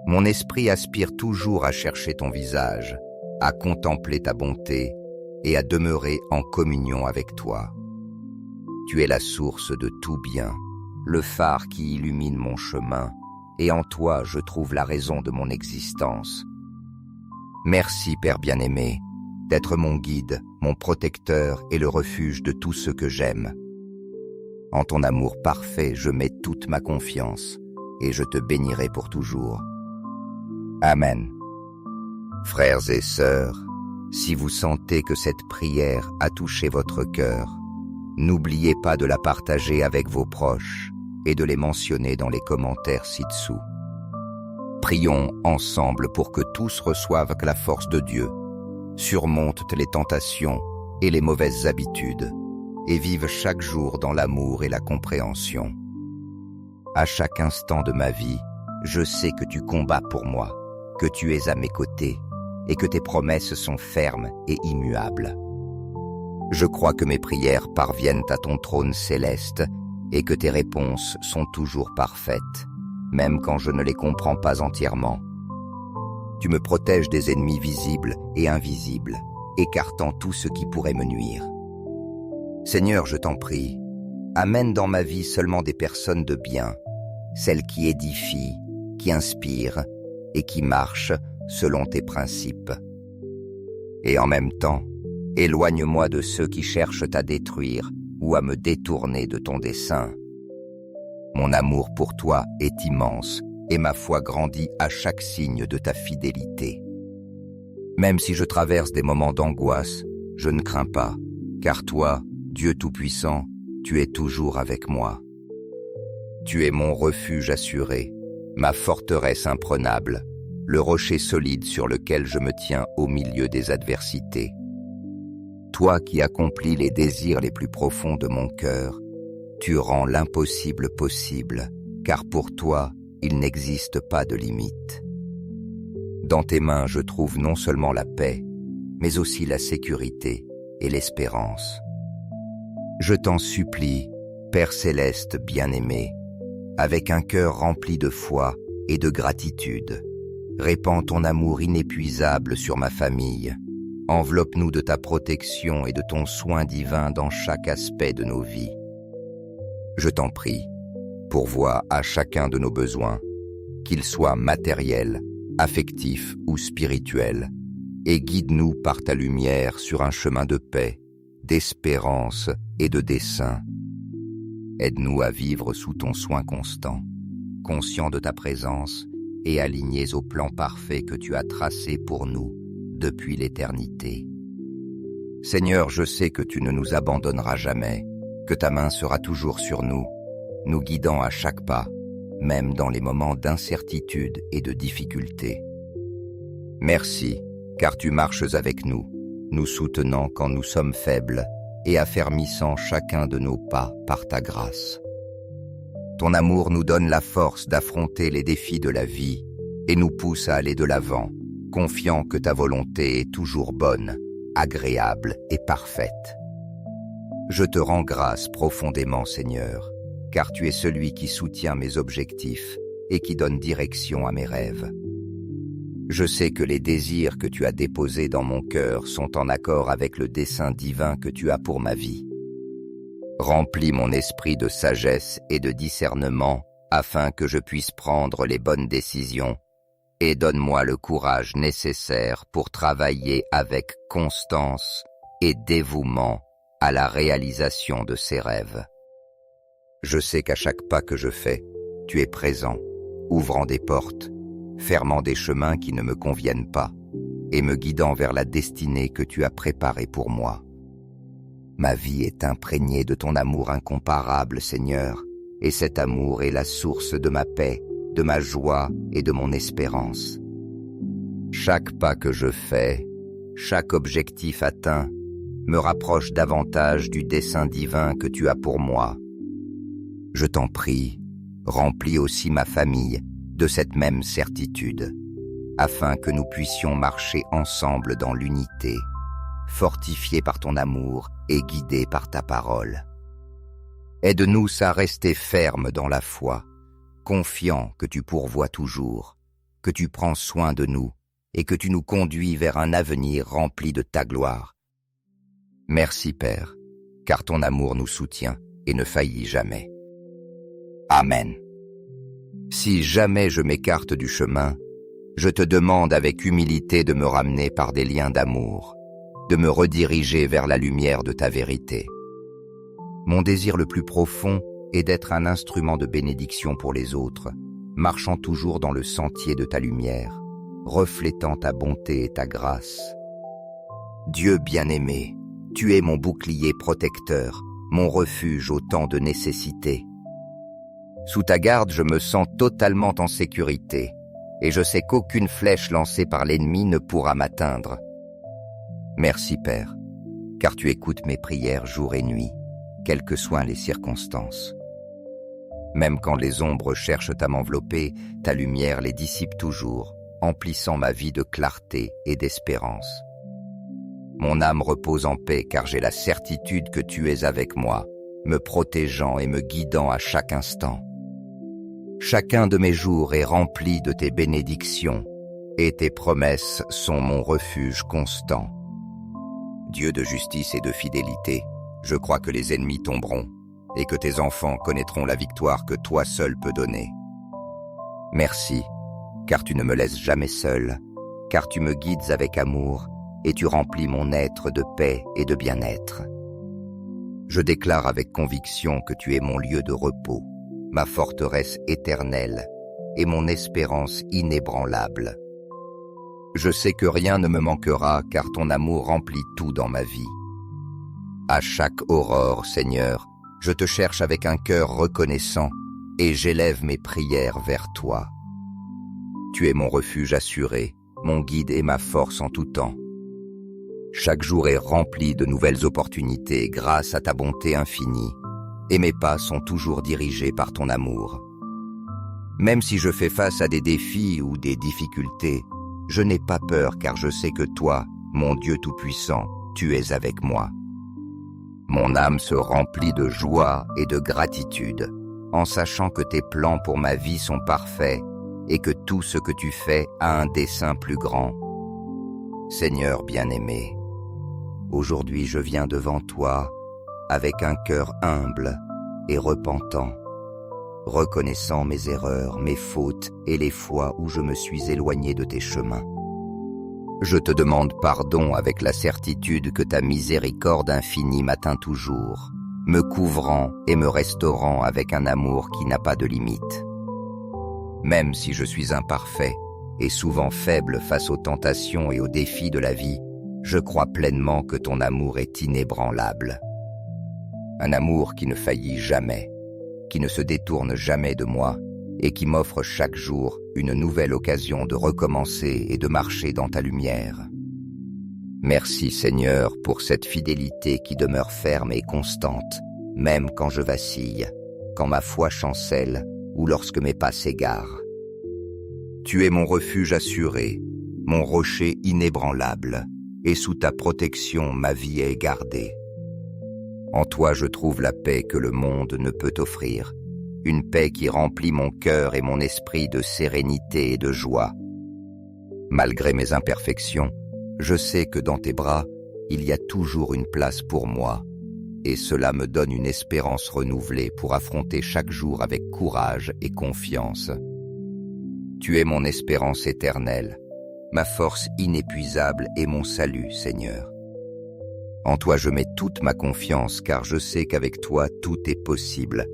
Mon esprit aspire toujours à chercher ton visage, à contempler ta bonté et à demeurer en communion avec toi. Tu es la source de tout bien, le phare qui illumine mon chemin, et en toi je trouve la raison de mon existence. Merci, Père bien-aimé, d'être mon guide, mon protecteur et le refuge de tout ce que j'aime. En ton amour parfait, je mets toute ma confiance, et je te bénirai pour toujours. Amen. Frères et sœurs, si vous sentez que cette prière a touché votre cœur, n'oubliez pas de la partager avec vos proches et de les mentionner dans les commentaires ci-dessous. Prions ensemble pour que tous reçoivent que la force de Dieu, surmontent les tentations et les mauvaises habitudes, et vivent chaque jour dans l'amour et la compréhension. À chaque instant de ma vie, je sais que tu combats pour moi, que tu es à mes côtés, et que tes promesses sont fermes et immuables. Je crois que mes prières parviennent à ton trône céleste et que tes réponses sont toujours parfaites, même quand je ne les comprends pas entièrement. Tu me protèges des ennemis visibles et invisibles, écartant tout ce qui pourrait me nuire. Seigneur, je t'en prie, amène dans ma vie seulement des personnes de bien, celles qui édifient, qui inspirent et qui marchent selon tes principes. Et en même temps, éloigne-moi de ceux qui cherchent à détruire ou à me détourner de ton dessein. Mon amour pour toi est immense et ma foi grandit à chaque signe de ta fidélité. Même si je traverse des moments d'angoisse, je ne crains pas, car toi, Dieu Tout-Puissant, tu es toujours avec moi. Tu es mon refuge assuré, ma forteresse imprenable, le rocher solide sur lequel je me tiens au milieu des adversités. Toi qui accomplis les désirs les plus profonds de mon cœur, tu rends l'impossible possible, car pour toi, il n'existe pas de limite. Dans tes mains, je trouve non seulement la paix, mais aussi la sécurité et l'espérance. Je t'en supplie, Père céleste bien-aimé, avec un cœur rempli de foi et de gratitude. Répands ton amour inépuisable sur ma famille. Enveloppe-nous de ta protection et de ton soin divin dans chaque aspect de nos vies. Je t'en prie, pourvois à chacun de nos besoins, qu'ils soient matériels, affectifs ou spirituels, et guide-nous par ta lumière sur un chemin de paix, d'espérance et de dessein. Aide-nous à vivre sous ton soin constant, conscients de ta présence et alignés au plan parfait que tu as tracé pour nous depuis l'éternité. Seigneur, je sais que tu ne nous abandonneras jamais, que ta main sera toujours sur nous, nous guidant à chaque pas, même dans les moments d'incertitude et de difficulté. Merci, car tu marches avec nous, nous soutenant quand nous sommes faibles et affermissant chacun de nos pas par ta grâce. Ton amour nous donne la force d'affronter les défis de la vie et nous pousse à aller de l'avant, confiant que ta volonté est toujours bonne, agréable et parfaite. Je te rends grâce profondément, Seigneur, car tu es celui qui soutient mes objectifs et qui donne direction à mes rêves. Je sais que les désirs que tu as déposés dans mon cœur sont en accord avec le dessein divin que tu as pour ma vie. Remplis mon esprit de sagesse et de discernement afin que je puisse prendre les bonnes décisions et donne-moi le courage nécessaire pour travailler avec constance et dévouement à la réalisation de ces rêves. Je sais qu'à chaque pas que je fais, tu es présent, ouvrant des portes, fermant des chemins qui ne me conviennent pas et me guidant vers la destinée que tu as préparée pour moi. Ma vie est imprégnée de ton amour incomparable, Seigneur, et cet amour est la source de ma paix, de ma joie et de mon espérance. Chaque pas que je fais, chaque objectif atteint, me rapproche davantage du dessein divin que tu as pour moi. Je t'en prie, remplis aussi ma famille de cette même certitude, afin que nous puissions marcher ensemble dans l'unité, fortifiés par ton amour et guidés par ta parole. Aide-nous à rester fermes dans la foi, confiants que tu pourvois toujours, que tu prends soin de nous et que tu nous conduis vers un avenir rempli de ta gloire. Merci Père, car ton amour nous soutient et ne faillit jamais. Amen. Si jamais je m'écarte du chemin, je te demande avec humilité de me ramener par des liens d'amour, de me rediriger vers la lumière de ta vérité. Mon désir le plus profond est d'être un instrument de bénédiction pour les autres, marchant toujours dans le sentier de ta lumière, reflétant ta bonté et ta grâce. Dieu bien-aimé, tu es mon bouclier protecteur, mon refuge au temps de nécessité. Sous ta garde, je me sens totalement en sécurité, et je sais qu'aucune flèche lancée par l'ennemi ne pourra m'atteindre. Merci Père, car tu écoutes mes prières jour et nuit, quelles que soient les circonstances. Même quand les ombres cherchent à m'envelopper, ta lumière les dissipe toujours, emplissant ma vie de clarté et d'espérance. Mon âme repose en paix car j'ai la certitude que tu es avec moi, me protégeant et me guidant à chaque instant. Chacun de mes jours est rempli de tes bénédictions, et tes promesses sont mon refuge constant. Dieu de justice et de fidélité, je crois que les ennemis tomberont, et que tes enfants connaîtront la victoire que toi seul peux donner. Merci, car tu ne me laisses jamais seul, car tu me guides avec amour, et tu remplis mon être de paix et de bien-être. Je déclare avec conviction que tu es mon lieu de repos, ma forteresse éternelle et mon espérance inébranlable. Je sais que rien ne me manquera car ton amour remplit tout dans ma vie. À chaque aurore, Seigneur, je te cherche avec un cœur reconnaissant et j'élève mes prières vers toi. Tu es mon refuge assuré, mon guide et ma force en tout temps. Chaque jour est rempli de nouvelles opportunités grâce à ta bonté infinie, et mes pas sont toujours dirigés par ton amour. Même si je fais face à des défis ou des difficultés, je n'ai pas peur car je sais que toi, mon Dieu Tout-Puissant, tu es avec moi. Mon âme se remplit de joie et de gratitude, en sachant que tes plans pour ma vie sont parfaits et que tout ce que tu fais a un dessein plus grand. Seigneur bien-aimé, aujourd'hui je viens devant toi avec un cœur humble et repentant, reconnaissant mes erreurs, mes fautes et les fois où je me suis éloigné de tes chemins. Je te demande pardon avec la certitude que ta miséricorde infinie m'atteint toujours, me couvrant et me restaurant avec un amour qui n'a pas de limite. Même si je suis imparfait et souvent faible face aux tentations et aux défis de la vie, je crois pleinement que ton amour est inébranlable. Un amour qui ne faillit jamais, qui ne se détourne jamais de moi et qui m'offre chaque jour une nouvelle occasion de recommencer et de marcher dans ta lumière. Merci Seigneur pour cette fidélité qui demeure ferme et constante, même quand je vacille, quand ma foi chancelle ou lorsque mes pas s'égarent. Tu es mon refuge assuré, mon rocher inébranlable, et sous ta protection ma vie est gardée. En toi je trouve la paix que le monde ne peut offrir, une paix qui remplit mon cœur et mon esprit de sérénité et de joie. Malgré mes imperfections, je sais que dans tes bras, il y a toujours une place pour moi, et cela me donne une espérance renouvelée pour affronter chaque jour avec courage et confiance. Tu es mon espérance éternelle, ma force inépuisable et mon salut, Seigneur. En toi je mets toute ma confiance car je sais qu'avec toi tout est possible,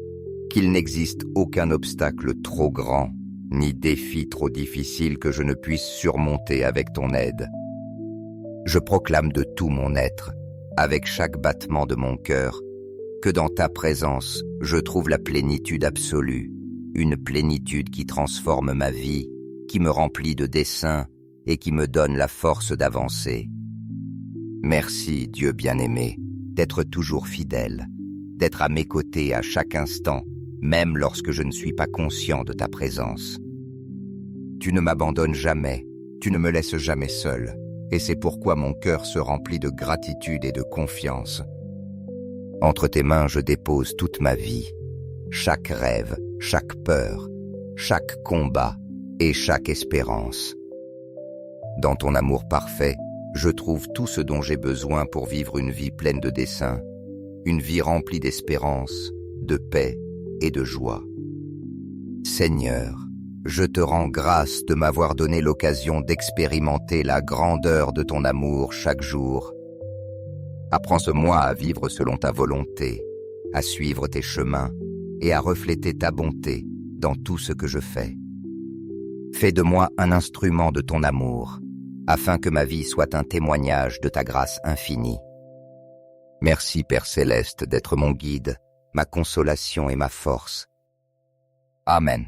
qu'il n'existe aucun obstacle trop grand, ni défi trop difficile que je ne puisse surmonter avec ton aide. Je proclame de tout mon être, avec chaque battement de mon cœur, que dans ta présence je trouve la plénitude absolue, une plénitude qui transforme ma vie, qui me remplit de desseins et qui me donne la force d'avancer. Merci, Dieu bien-aimé, d'être toujours fidèle, d'être à mes côtés à chaque instant, même lorsque je ne suis pas conscient de ta présence. Tu ne m'abandonnes jamais, tu ne me laisses jamais seul, et c'est pourquoi mon cœur se remplit de gratitude et de confiance. Entre tes mains, je dépose toute ma vie, chaque rêve, chaque peur, chaque combat et chaque espérance. Dans ton amour parfait, je trouve tout ce dont j'ai besoin pour vivre une vie pleine de desseins, une vie remplie d'espérance, de paix et de joie. Seigneur, je te rends grâce de m'avoir donné l'occasion d'expérimenter la grandeur de ton amour chaque jour. Apprends-moi à vivre selon ta volonté, à suivre tes chemins et à refléter ta bonté dans tout ce que je fais. Fais de moi un instrument de ton amour, afin que ma vie soit un témoignage de ta grâce infinie. Merci Père Céleste d'être mon guide, ma consolation et ma force. Amen.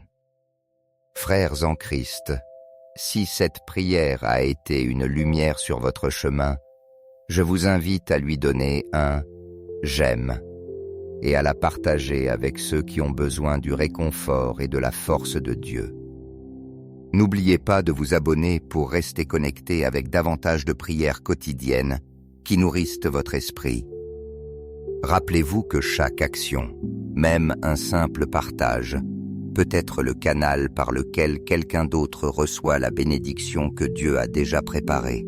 Frères en Christ, si cette prière a été une lumière sur votre chemin, je vous invite à lui donner un « j'aime » et à la partager avec ceux qui ont besoin du réconfort et de la force de Dieu. N'oubliez pas de vous abonner pour rester connecté avec davantage de prières quotidiennes qui nourrissent votre esprit. Rappelez-vous que chaque action, même un simple partage, peut être le canal par lequel quelqu'un d'autre reçoit la bénédiction que Dieu a déjà préparée.